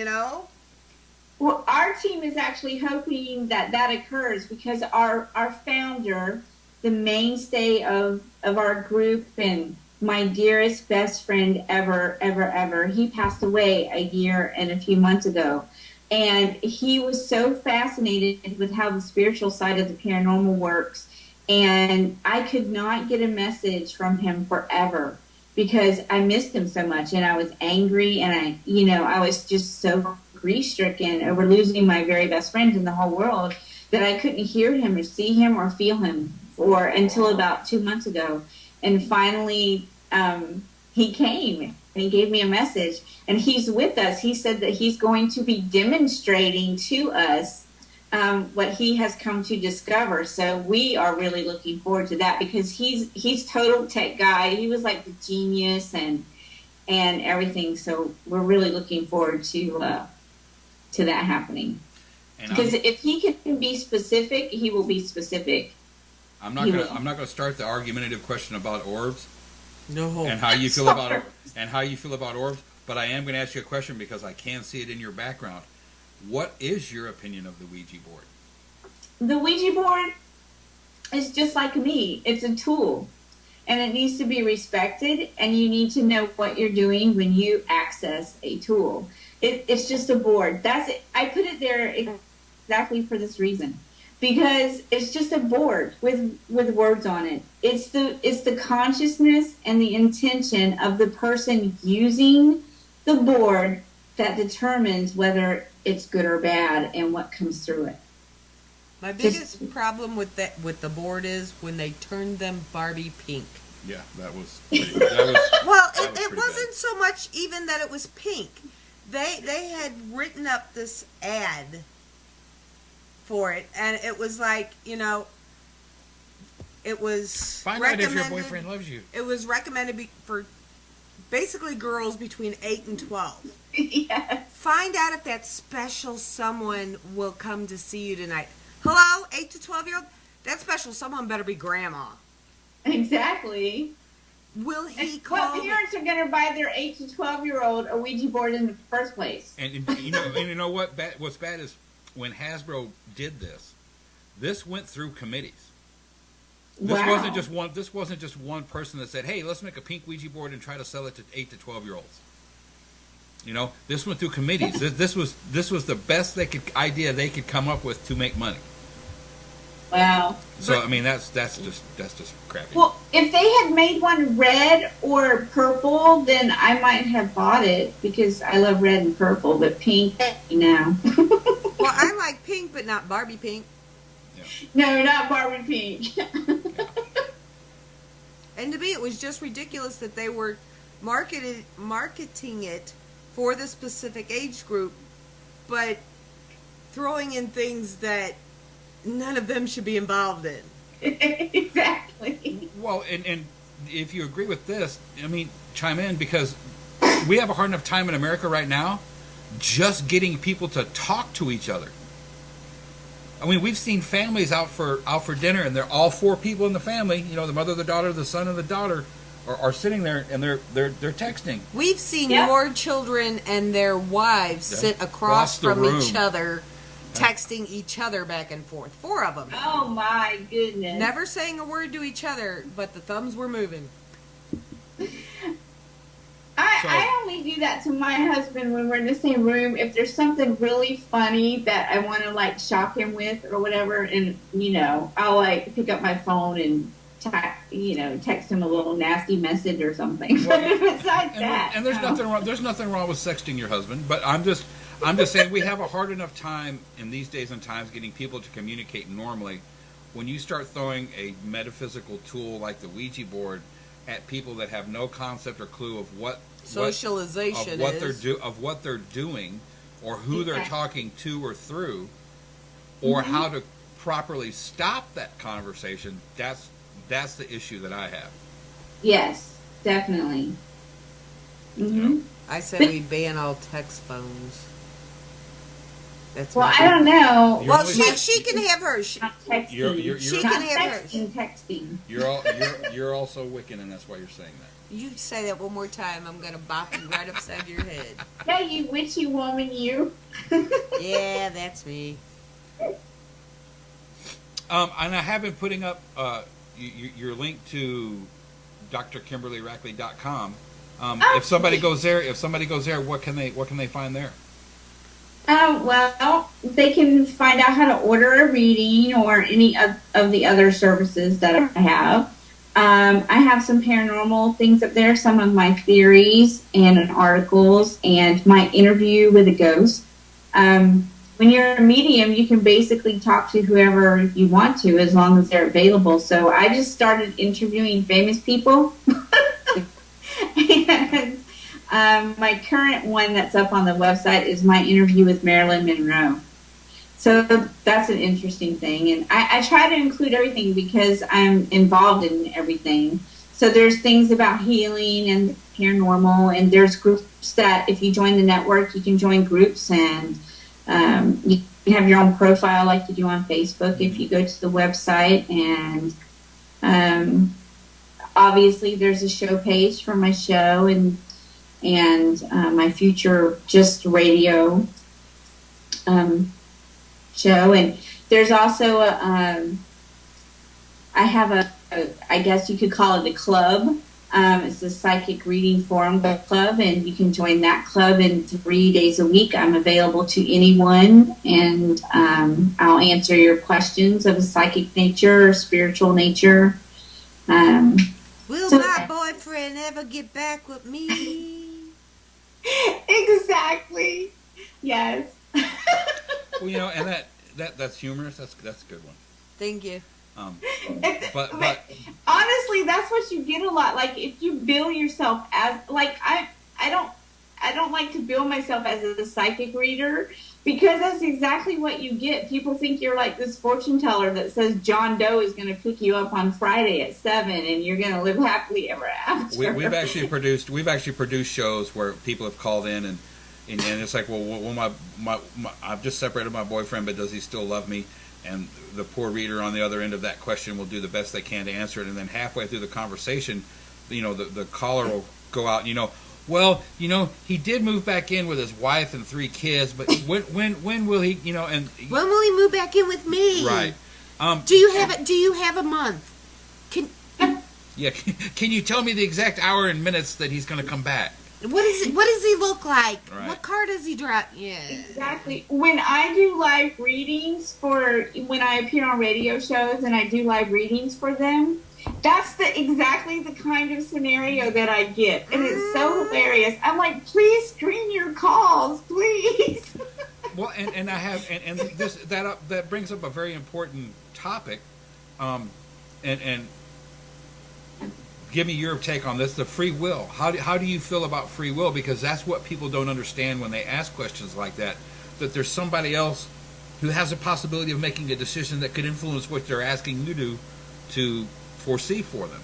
Well, our team is actually hoping that occurs, because our founder, the mainstay of our group, and my dearest best friend ever, he passed away a year and a few months ago. And he was so fascinated with how the spiritual side of the paranormal works. And I could not get a message from him forever, because I missed him so much, and I was angry, and I was just so grief-stricken over losing my very best friend in the whole world that I couldn't hear him or see him or feel him until about 2 months ago. And finally, he came and he gave me a message, and he's with us. He said that he's going to be demonstrating to us what he has come to discover. So we are really looking forward to that, because he's total tech guy. He was like the genius, and and everything. So we're really looking forward to that happening. Because if he can be specific, he will be specific. I'm not going to start the argumentative question about orbs. No. And how you feel about orbs, but I am going to ask you a question because I can see it in your background. What is your opinion of the Ouija board? The Ouija board is just like me. It's a tool, and it needs to be respected, and you need to know what you're doing when you access a tool. It's just a board. That's it. I put it there exactly for this reason, because it's just a board with words on it. It's the consciousness and the intention of the person using the board that determines whether it's good or bad and what comes through it. My biggest problem with the board is when they turned them Barbie pink. Yeah, that was well, it wasn't so much even that it was pink. They had written up this ad for it, and it was like, it was find out if your boyfriend loves you. It was recommended for basically girls between 8 and 12. Yes. Find out if that special someone will come to see you tonight. Hello, 8 to 12-year-old? That special someone better be grandma. Exactly. Will he call? Well, parents are going to buy their 8 to 12-year-old a Ouija board in the first place. And you know what? What's bad is when Hasbro did this went through committees. This wasn't just one person that said, "Hey, let's make a pink Ouija board and try to sell it to 8 to 12-year-olds." This went through committees. This was the best idea they could come up with to make money. Wow. So that's just crappy. Well, if they had made one red or purple, then I might have bought it because I love red and purple, but pink, no. Well, I like pink, but not Barbie pink. Yeah. No, not Barbie pink. And to me, it was just ridiculous that they were marketing it for the specific age group, but throwing in things that none of them should be involved in. Exactly. Well, and if you agree with this, chime in, because we have a hard enough time in America right now just getting people to talk to each other. We've seen families out for dinner, and they're all 4 people in the family. The mother, the daughter, the son, and the daughter are sitting there, and they're texting. We've seen your children and their wives sit across from each other, texting each other back and forth. 4 of them. Oh my goodness. Never saying a word to each other, but the thumbs were moving. I only do that to my husband when we're in the same room. If there's something really funny that I want to shock him with or whatever, and I'll pick up my phone and text him a little nasty message or something. Well, but besides that, and there's nothing wrong. There's nothing wrong with sexting your husband, but I'm just saying we have a hard enough time in these days and times getting people to communicate normally. When you start throwing a metaphysical tool like the Ouija board at people that have no concept or clue of what socialization of what they're doing, or who they're talking to or through, or how to properly stop that conversation, that's the issue that I have. Yes, definitely. Mm-hmm. I said we ban all text phones. I don't know. Well, she can have hers. She can have hers. Texting. You're also Wiccan, and that's why you're saying that. You say that one more time, I'm gonna bop you right upside your head. Yeah, you witchy woman, you. Yeah, that's me. And I have been putting up your link to drkimberlyrackley.com. If somebody goes there, what can they find there? Well, they can find out how to order a reading or any of the other services that I have. I have some paranormal things up there, some of my theories and articles, and my interview with a ghost. When you're a medium, you can basically talk to whoever you want to as long as they're available. So I just started interviewing famous people. And my current one that's up on the website is my interview with Marilyn Monroe. So that's an interesting thing. And I try to include everything because I'm involved in everything. So there's things about healing and paranormal, and there's groups that if you join the network, you can join groups, and you can have your own profile like you do on Facebook if you go to the website. And obviously there's a show page for my show and my future just radio show. And there's also I have I guess you could call it a club. It's a psychic reading forum club, and you can join that club. And 3 days a week, I'm available to anyone, and I'll answer your questions of a psychic nature or spiritual nature. Will my boyfriend ever get back with me? Exactly. Yes. Well, you know, and that's humorous. That's a good one. Thank you. But honestly, that's what you get a lot. Like if you bill yourself as like I don't like to bill myself as a psychic reader, because that's exactly what you get. People think you're like this fortune teller that says John Doe is going to pick you up on Friday at 7 and you're going to live happily ever after. We've actually produced shows where people have called in and it's like, well, I've just separated my boyfriend, but does he still love me? And the poor reader on the other end of that question will do the best they can to answer it. And then halfway through the conversation, you know, the caller will go out, you know, well, you know, he did move back in with his wife and 3 kids, but when will he, you know, and when will he move back in with me? Right. Do you have a month? Can you tell me the exact hour and minutes that he's going to come back? What does he look like? Right. What car does he drive? Yeah. Exactly. When I do live readings when I appear on radio shows and I do live readings for them, that's exactly the kind of scenario that I get. And it's so hilarious. I'm like, please screen your calls, please. Well, and I have, and this, that brings up a very important topic, and give me your take on this, the free will. How do you feel about free will? Because that's what people don't understand when they ask questions like that there's somebody else who has a possibility of making a decision that could influence what they're asking you to foresee for them.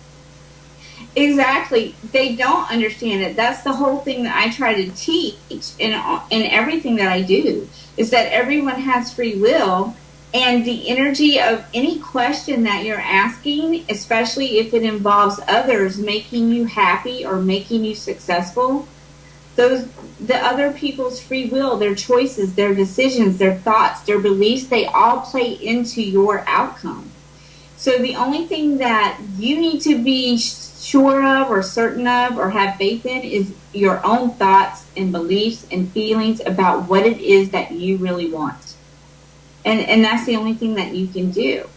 Exactly. They don't understand it. That's the whole thing that I try to teach in everything that I do, is that everyone has free will. And the energy of any question that you're asking, especially if it involves others making you happy or making you successful, the other people's free will, their choices, their decisions, their thoughts, their beliefs, they all play into your outcome. So the only thing that you need to be sure of or certain of or have faith in is your own thoughts and beliefs and feelings about what it is that you really want. And that's the only thing that you can do.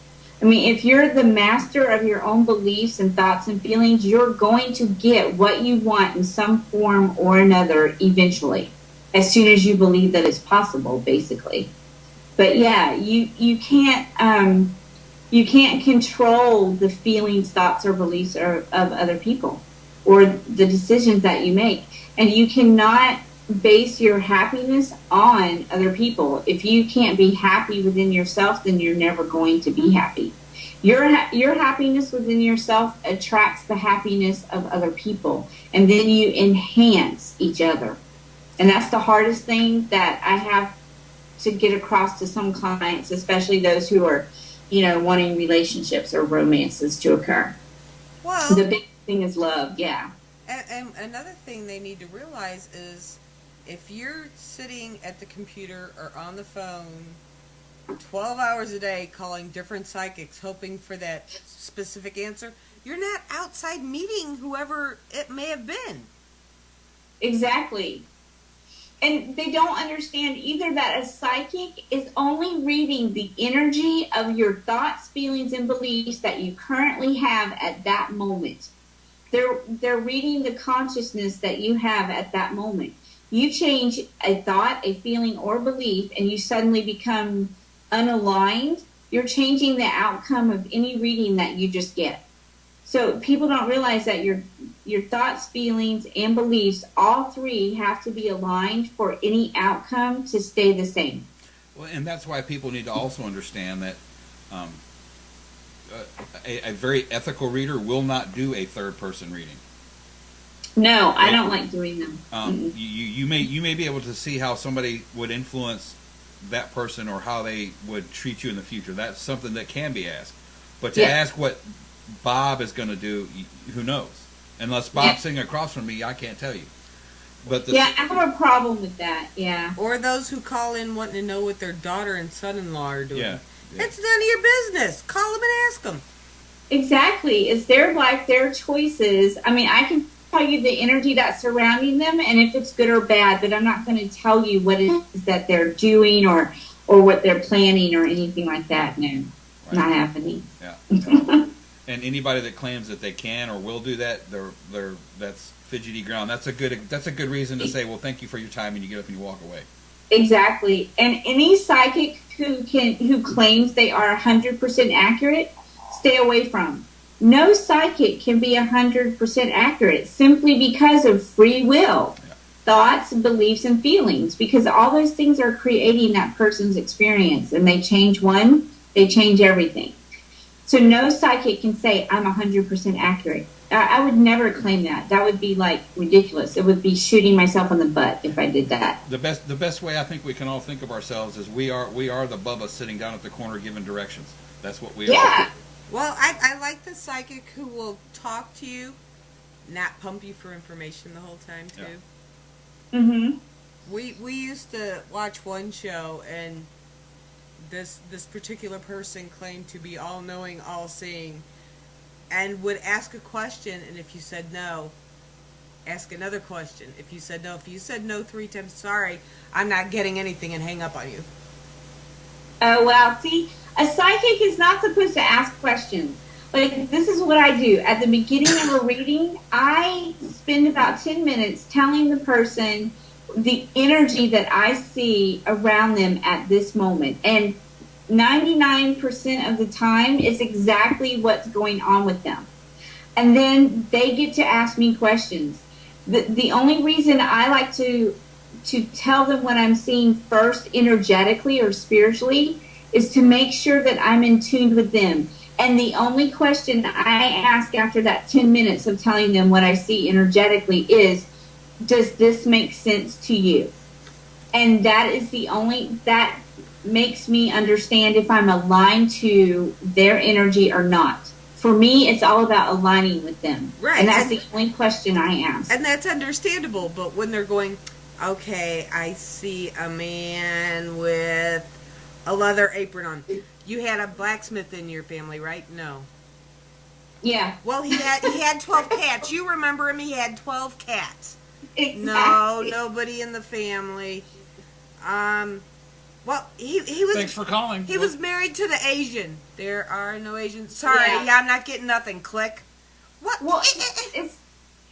I mean, if you're the master of your own beliefs and thoughts and feelings, you're going to get what you want in some form or another eventually, as soon as you believe that it's possible, basically. But yeah, you can't control the feelings, thoughts, or beliefs of other people or the decisions that you make. And you cannot base your happiness on other people. If you can't be happy within yourself, then you're never going to be happy. Your happiness within yourself attracts the happiness of other people, and then you enhance each other. And that's the hardest thing that I have to get across to some clients, especially those who are, you know, wanting relationships or romances to occur. Well, the big thing is love, yeah. And another thing they need to realize is, if you're sitting at the computer or on the phone 12 hours a day calling different psychics hoping for that specific answer, you're not outside meeting whoever it may have been. Exactly. And they don't understand either that a psychic is only reading the energy of your thoughts, feelings, and beliefs that you currently have at that moment. They're reading the consciousness that you have at that moment. You change a thought, a feeling, or belief, and you suddenly become unaligned, you're changing the outcome of any reading that you just get. So people don't realize that your thoughts, feelings, and beliefs, all three have to be aligned for any outcome to stay the same. Well, and that's why people need to also understand that a very ethical reader will not do a third person reading. No, I don't like doing them. You may be able to see how somebody would influence that person or how they would treat you in the future. That's something that can be asked. But to ask what Bob is going to do, who knows? Unless Bob's sitting across from me, I can't tell you. But I have a problem with that. Yeah. Or those who call in wanting to know what their daughter and son-in-law are doing. Yeah. It's none of your business. Call them and ask them. Exactly. It's their life, their choices. I mean, I can tell you the energy that's surrounding them and if it's good or bad, but I'm not going to tell you what it is that they're doing or what they're planning or anything like that. No, not happening. Yeah. And anybody that claims that they can or will do that, that's fidgety ground. That's a good reason to say, well, thank you for your time, and you get up and you walk away. Exactly. And any psychic who claims they are 100% accurate, stay away from. No psychic can be 100% accurate simply because of free will, thoughts, beliefs, and feelings, because all those things are creating that person's experience, and they change one, they change everything. So no psychic can say, I'm 100% accurate. I would never claim that. That would be like ridiculous. It would be shooting myself in the butt if I did that. The best way I think we can all think of ourselves is we are the Bubba sitting down at the corner giving directions. That's what we are. Yeah. Well, I like the psychic who will talk to you, not pump you for information the whole time, too. Yeah. Mm-hmm. We used to watch one show, and this particular person claimed to be all-knowing, all-seeing, and would ask a question, and if you said no, ask another question. If you said no 3 times, sorry, I'm not getting anything, and hang up on you. Oh, well, see, a psychic is not supposed to ask questions. Like, this is what I do. At the beginning of a reading, I spend about 10 minutes telling the person the energy that I see around them at this moment. And 99% of the time is exactly what's going on with them. And then they get to ask me questions. The only reason I like to tell them what I'm seeing first energetically or spiritually is to make sure that I'm in tune with them. And the only question I ask after that 10 minutes of telling them what I see energetically is, does this make sense to you? And that is that makes me understand if I'm aligned to their energy or not. For me, it's all about aligning with them. Right. And that's the only question I ask. And that's understandable, but when they're going, okay, I see a man with a leather apron on. You had a blacksmith in your family, right? No. Yeah. Well, he had 12 cats. You remember him? He had 12 cats. Exactly. No, nobody in the family. Well, he was. Thanks for calling. He was married to the Asian. There are no Asians. Sorry, I'm not getting nothing. Click. What? Well, it's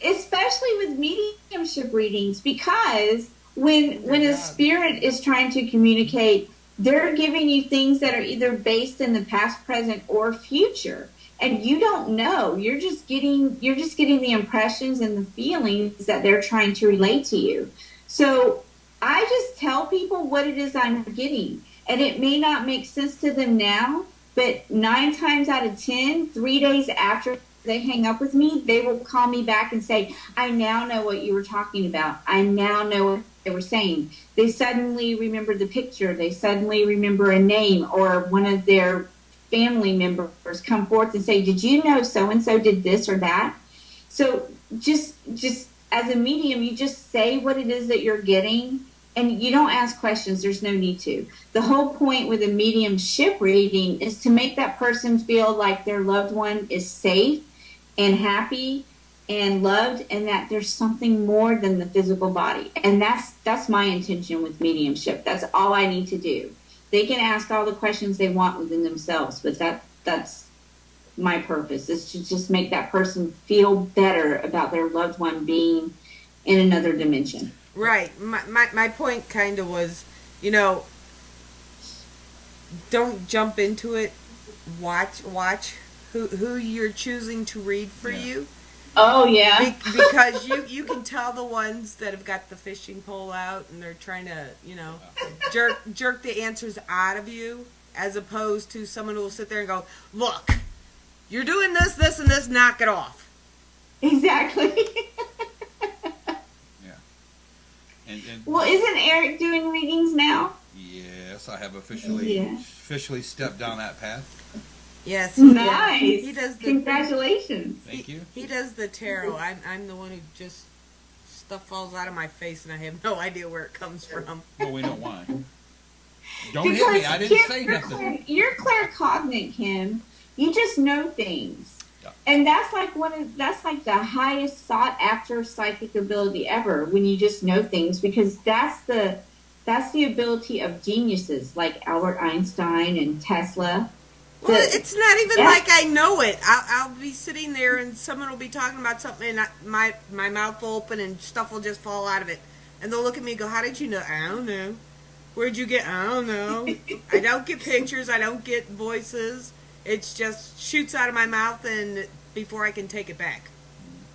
especially with mediumship readings, because when a spirit is trying to communicate, they're giving you things that are either based in the past, present, or future, and you don't know. You're just getting the impressions and the feelings that they're trying to relate to you. So I just tell people what it is I'm getting, and it may not make sense to them now, but 9 times out of 10, 3 days after they hang up with me, they will call me back and say, I now know what you were talking about. I now know what they were saying. They suddenly remember the picture. They suddenly remember a name, or one of their family members come forth and say, did you know so-and-so did this or that? So just as a medium, you just say what it is that you're getting, and you don't ask questions. There's no need to. The whole point with a mediumship reading is to make that person feel like their loved one is safe and happy and loved, and that there's something more than the physical body. And that's my intention with mediumship. That's all I need to do. They can ask all the questions they want within themselves, but that's my purpose, is to just make that person feel better about their loved one being in another dimension. Right. My point kind of was, don't jump into it. Watch who you're choosing to read for you. Oh, yeah. Because you can tell the ones that have got the fishing pole out and they're trying to, jerk the answers out of you, as opposed to someone who will sit there and go, look, You're doing this, this, and this. Knock it off. Exactly. Yeah. And well, isn't Eric doing readings now? yes, I have officially stepped down that path. Yes. Nice. He does. Congratulations. Thank you. He does the tarot. I'm the one who just stuff falls out of my face and I have no idea where it comes from. Well, we know why. Don't hit me. I didn't say nothing. You're claircognate, Kim. You just know things. Yeah. And that's like the highest sought after psychic ability ever, when you just know things, because that's the ability of geniuses like Albert Einstein and Tesla. Well, it's not even like I know it. I'll be sitting there and someone will be talking about something and my mouth will open and stuff will just fall out of it. And they'll look at me and go, how did you know? I don't know. Where'd you get? I don't know. I don't get pictures. I don't get voices. It just shoots out of my mouth and before I can take it back.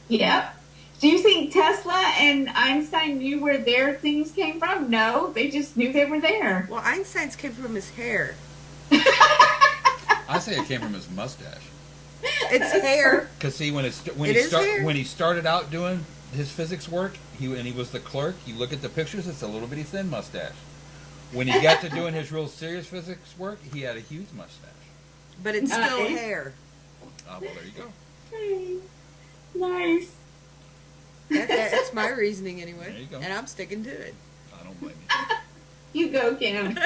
Yep. Do you think Tesla and Einstein knew where their things came from? No, they just knew they were there. Well, Einstein's came from his hair. I say it came from his mustache. It's hair. Because see, when he started out doing his physics work, he was the clerk. You look at the pictures; it's a little bitty thin mustache. When he got to doing his real serious physics work, he had a huge mustache. But it's still hair. Oh, well, there you Nice. go. Nice. That's my reasoning anyway. There you go. And I'm sticking to it. I don't blame You go, Kim.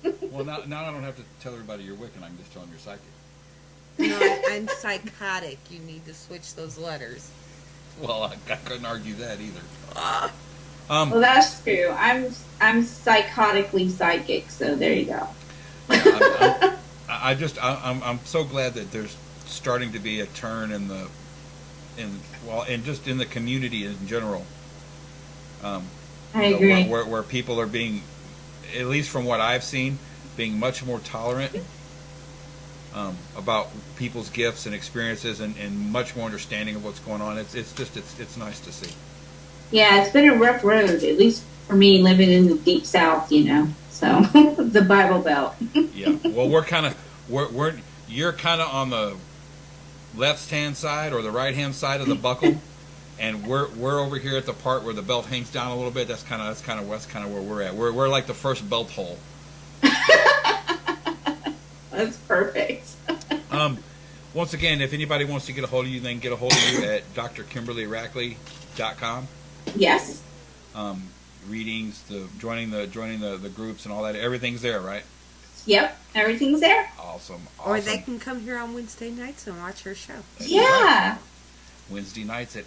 you. Well, now I don't have to tell everybody you're Wiccan. I can just tell them you're psychic. No, I'm psychotic. You need to switch those letters. Well, I couldn't argue that either. Well, that's true. I'm psychotically psychic, so there you go. Yeah, I'm so glad that there's starting to be a turn in just in the community in general. I agree. Where people are being, at least from what I've seen, being much more tolerant about people's gifts and experiences, and much more understanding of what's going on. It's nice to see. Yeah, it's been a rough road, at least for me, living in the deep South, so the Bible Belt. Yeah, well, you're kind of on the left-hand side or the right-hand side of the buckle, and we're over here at the part where the belt hangs down a little bit. That's kind of where we're at. We're like the first belt hole. That's perfect. Once again, if anybody wants to get a hold of you, then get a hold of you at drkimberlyrackley.com. Yes. Readings, joining the groups and all that. Everything's there, right? Yep, everything's there. Awesome. Or they can come here on Wednesday nights and watch her show. Yeah. Wednesday nights at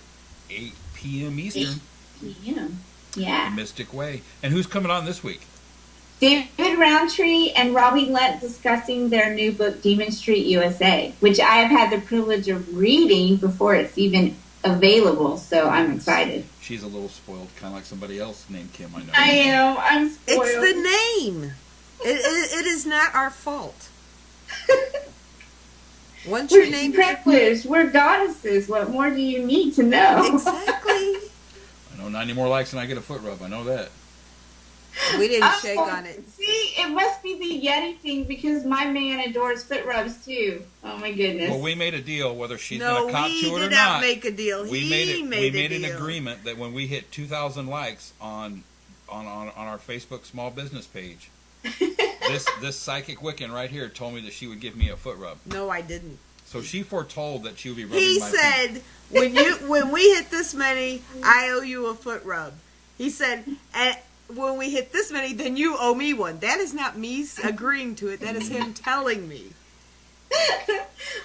8 p.m. Eastern. 8 p.m. Yeah. The Mystic Way. And who's coming on this week? David Roundtree and Robbie Lent discussing their new book, Demon Street USA, which I have had the privilege of reading before it's even available, so I'm excited. She's a little spoiled, kind of like somebody else named Kim, I know. I am. I'm spoiled. It's the name. It is not our fault. Once We're your name, privileged. We're goddesses. What more do you need to know? Exactly. I know 90 more likes and I get a foot rub. I know that. We didn't shake on it. See, it must be the Yeti thing because my man adores foot rubs too. Oh my goodness. Well, we made a deal whether she's going to cop to it or not. We did not make a deal. We made an deal. agreement that when we hit 2,000 likes on our Facebook small business page, this psychic Wiccan right here told me that she would give me a foot rub. No, I didn't. So she foretold that she would be rubbing He my said, feet. when we hit this many, I owe you a foot rub. He said, and when we hit this many, then you owe me one. That is not me agreeing to it. That is him telling me.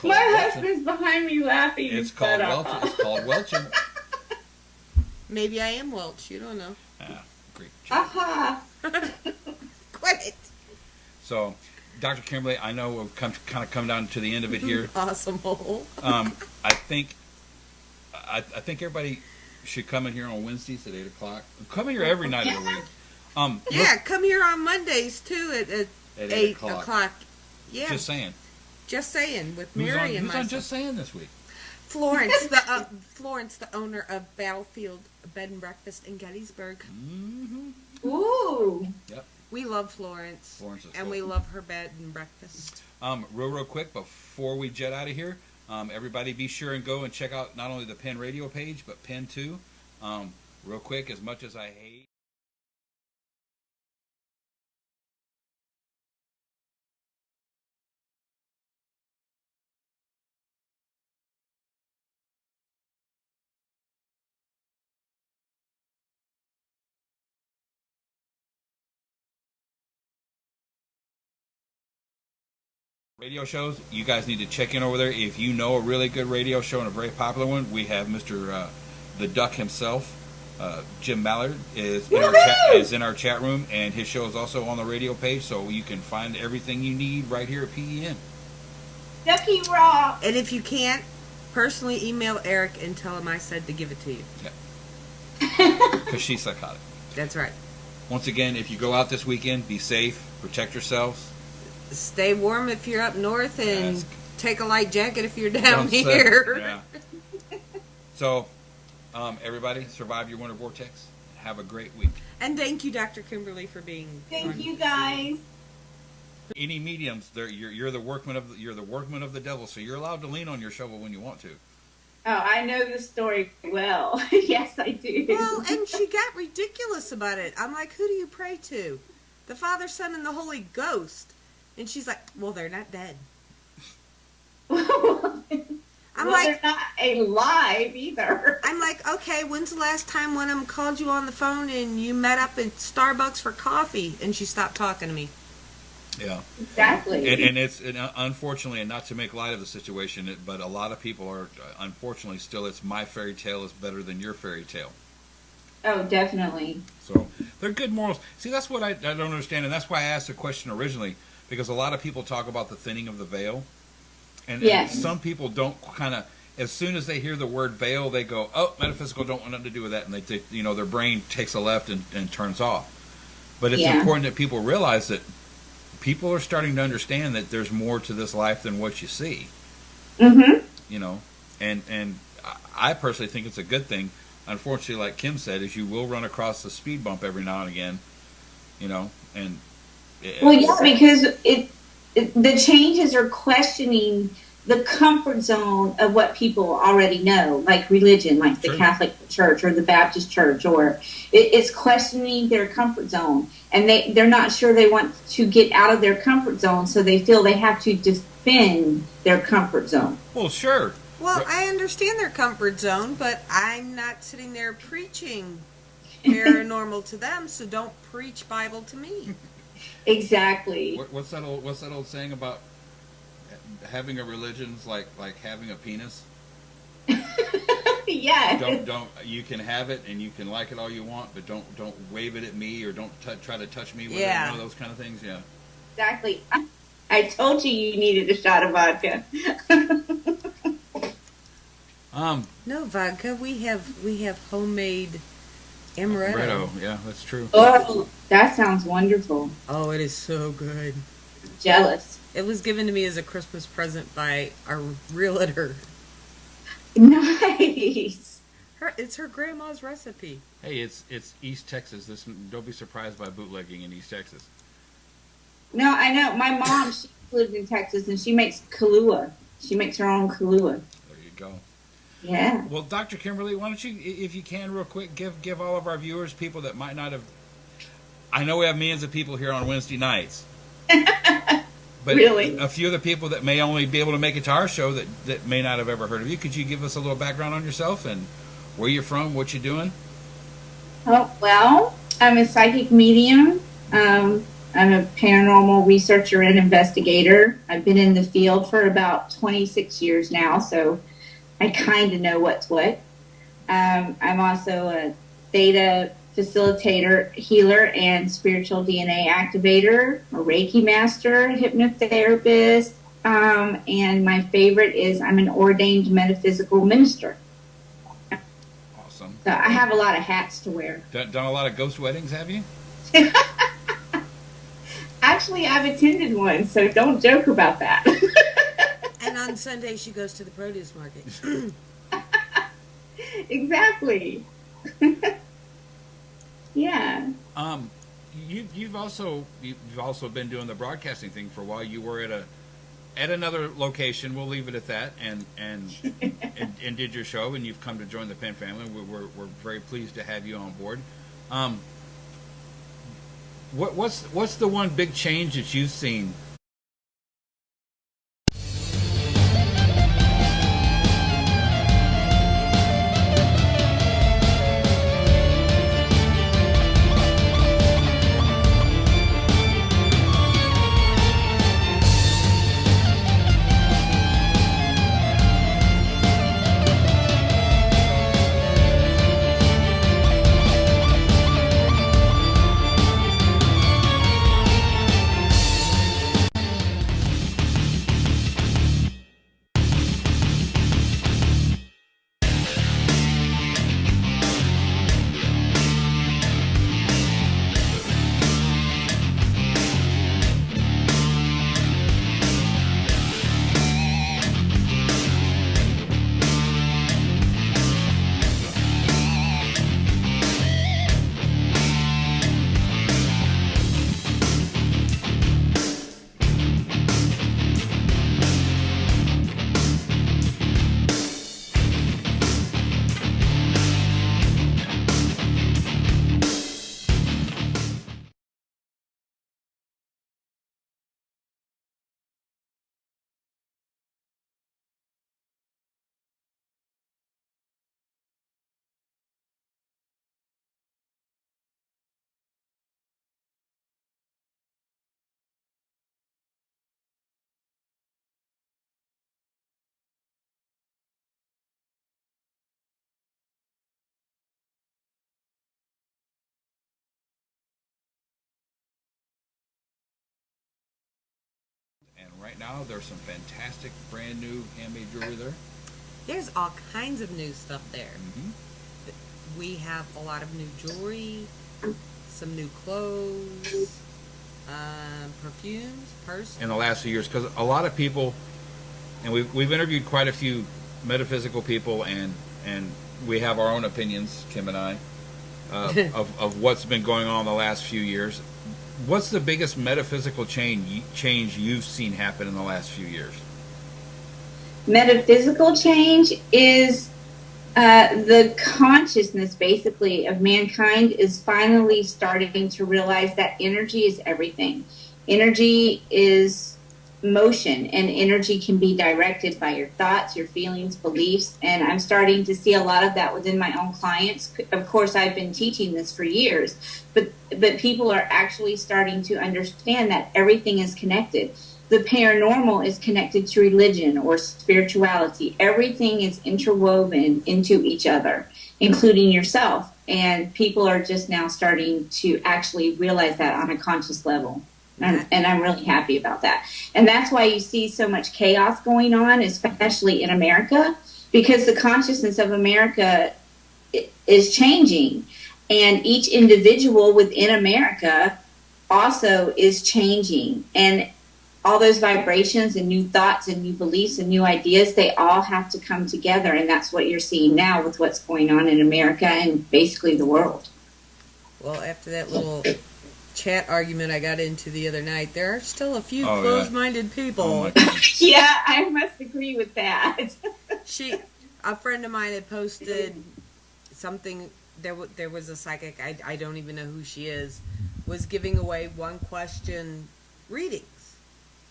My husband's behind me laughing. It's called Welching. It's called Welching. Maybe I am Welch. You don't know. Ah, great. Aha. Quit it. So, Dr. Kimberly, I know we've kind of come down to the end of it here. Awesome hole. I think everybody should come in here on Wednesdays at 8 o'clock. Come in here every night of the week. Come here on Mondays too at 8 o'clock. Yeah. Just saying. Just saying with Mary and myself. Who's on Just Saying this week? Florence, the owner of Battlefield Bed and Breakfast in Gettysburg. Mm-hmm. Ooh. Yep. We love Florence. Florence is and we love her bed and breakfast. Real quick before we jet out of here, Everybody be sure and go and check out not only the Penn Radio page, but Penn too. Real quick, as much as I hate radio shows, you guys need to check in over there. If you know a really good radio show and a very popular one, we have Mr. The Duck himself, Jim Mallard, is in our chat room, and his show is also on the radio page, so you can find everything you need right here at PEM. Ducky Rock. And if you can't, personally email Eric and tell him I said to give it to you. Because she's psychotic. That's right. Once again, if you go out this weekend, be safe, protect yourselves. Stay warm if you're up north, and take a light jacket if you're down here. Yeah. So, everybody, survive your winter vortex. Have a great week. And thank you, Dr. Kimberly, for being. Thank you, guys. Any mediums, you're the workman of the devil, so you're allowed to lean on your shovel when you want to. Oh, I know the story well. Yes, I do. Well, and she got ridiculous about it. I'm like, who do you pray to? The Father, Son, and the Holy Ghost. And she's like, well, they're not dead. I'm like, they're not alive either. I'm like, okay, when's the last time one of them called you on the phone and you met up at Starbucks for coffee? And she stopped talking to me. Yeah. Exactly. And it's unfortunately, and not to make light of the situation, but a lot of people are, unfortunately, still, it's my fairy tale is better than your fairy tale. Oh, definitely. So they're good morals. See, that's what I don't understand, and that's why I asked the question originally, because a lot of people talk about the thinning of the veil, and some people don't kind of, as soon as they hear the word veil, they go, oh, metaphysical, don't want nothing to do with that, and they their brain takes a left and turns off. But it's important that people realize that people are starting to understand that there's more to this life than what you see. Mm-hmm. And I personally think it's a good thing. Unfortunately, like Kim said, is you will run across the speed bump every now and again, and because the changes are questioning the comfort zone of what people already know, like religion, like the Catholic Church or the Baptist Church, or it's questioning their comfort zone, and they're not sure they want to get out of their comfort zone, so they feel they have to defend their comfort zone. Well, sure. Well, I understand their comfort zone, but I'm not sitting there preaching paranormal to them, so don't preach Bible to me. Exactly. What's that old saying about having a religion's like having a penis? Yeah. Don't you can have it and you can like it all you want, but don't wave it at me, or don't try to touch me with it, one of those kind of things. Yeah. Exactly. I told you needed a shot of vodka. No vodka. We have homemade amaretto. Yeah, that's true. Oh, that sounds wonderful. Oh, it is so good. Jealous. It was given to me as a Christmas present by our realtor. Nice. It's her grandma's recipe. Hey, it's East Texas. Don't be surprised by bootlegging in East Texas. No, I know. My mom, she lived in Texas, and she makes Kahlua. She makes her own Kahlua. There you go. Yeah. Well, Dr. Kimberly, why don't you, if you can, real quick, give all of our viewers, people that might not have... I know we have millions of people here on Wednesday nights. But really? A few of the people that may only be able to make it to our show that may not have ever heard of you, could you give us a little background on yourself and where you're from, what you're doing? Oh, well, I'm a psychic medium. I'm a paranormal researcher and investigator. I've been in the field for about 26 years now, so I kind of know what's what. I'm also a theta facilitator, healer, and spiritual DNA activator, a Reiki master, hypnotherapist, and my favorite is I'm an ordained metaphysical minister. Awesome. So I have a lot of hats to wear. Done a lot of ghost weddings, have you? Actually, I've attended one, so don't joke about that. And on Sunday, she goes to the produce market. Exactly. Yeah. You've also been doing the broadcasting thing for a while. You were at at another location. We'll leave it at that. And did your show, and you've come to join the Penn family. We're very pleased to have you on board. What's the one big change that you've seen? And right now, there's some fantastic brand new handmade jewelry there. There's all kinds of new stuff there. Mm-hmm. We have a lot of new jewelry, some new clothes, perfumes, purses. In the last few years, because a lot of people, and we've interviewed quite a few metaphysical people, and we have our own opinions, Kim and I, of what's been going on the last few years. What's the biggest metaphysical change you've seen happen in the last few years? Metaphysical change is the consciousness, basically, of mankind is finally starting to realize that energy is everything. Energy is motion, and energy can be directed by your thoughts, your feelings, beliefs, and I'm starting to see a lot of that within my own clients. Of course, I've been teaching this for years, but people are actually starting to understand that everything is connected. The paranormal is connected to religion or spirituality. Everything is interwoven into each other, including yourself, and people are just now starting to actually realize that on a conscious level. And I'm really happy about that. And that's why you see so much chaos going on, especially in America, because the consciousness of America is changing. And each individual within America also is changing. And all those vibrations and new thoughts and new beliefs and new ideas, they all have to come together. And that's what you're seeing now with what's going on in America and basically the world. Well, after that little chat argument I got into the other night, there are still a few closed-minded people. Yeah, I must agree with that. A friend of mine had posted something. There was a psychic, I don't even know who she is, was giving away one question readings.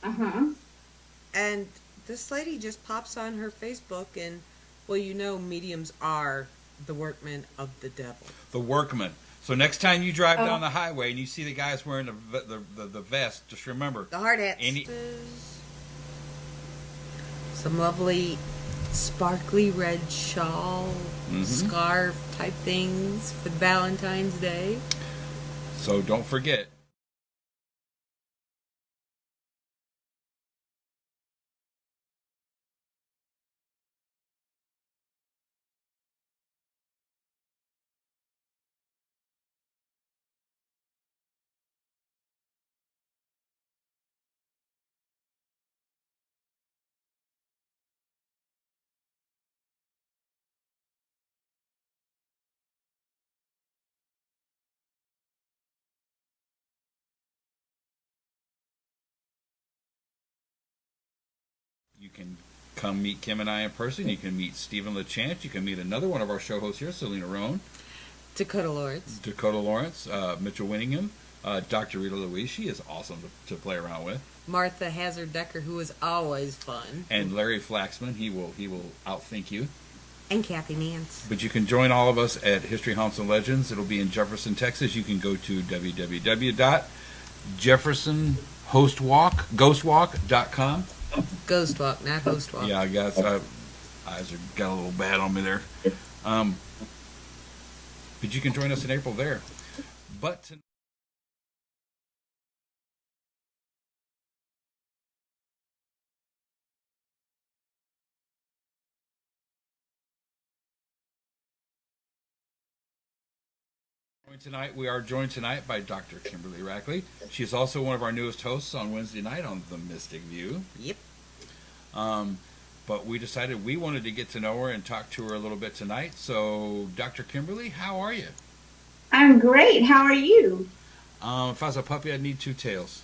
And this lady just pops on her Facebook and, well, you know, mediums are the workmen of the devil. The workmen. So next time you drive down the highway and you see the guys wearing the vest, just remember. The hard hats. Some lovely sparkly red shawl, scarf type things for Valentine's Day. So don't forget. can come meet Kim and I in person. You can meet Stephen LeChance. You can meet another one of our show hosts here, Selena Roan. Dakota Lawrence. Mitchell Winningham. Dr. Rita Louise. She is awesome to play around with. Martha Hazard Decker, who is always fun. And Larry Flaxman. He will outthink you. And Kathy Nance. But you can join all of us at History, Haunts, and Legends. It'll be in Jefferson, Texas. You can go to www.jeffersonghostwalk.com. Ghost Walk, not Host Walk. Yeah, I guess eyes got a little bad on me there. But you can join us in April there. But tonight, we are joined tonight by Dr. Kimberly Rackley. She is also one of our newest hosts on Wednesday night on The Mystic View. Yep. But we decided we wanted to get to know her and talk to her a little bit tonight. So, Dr. Kimberly, how are you? I'm great. How are you? If I was a puppy, I'd need two tails.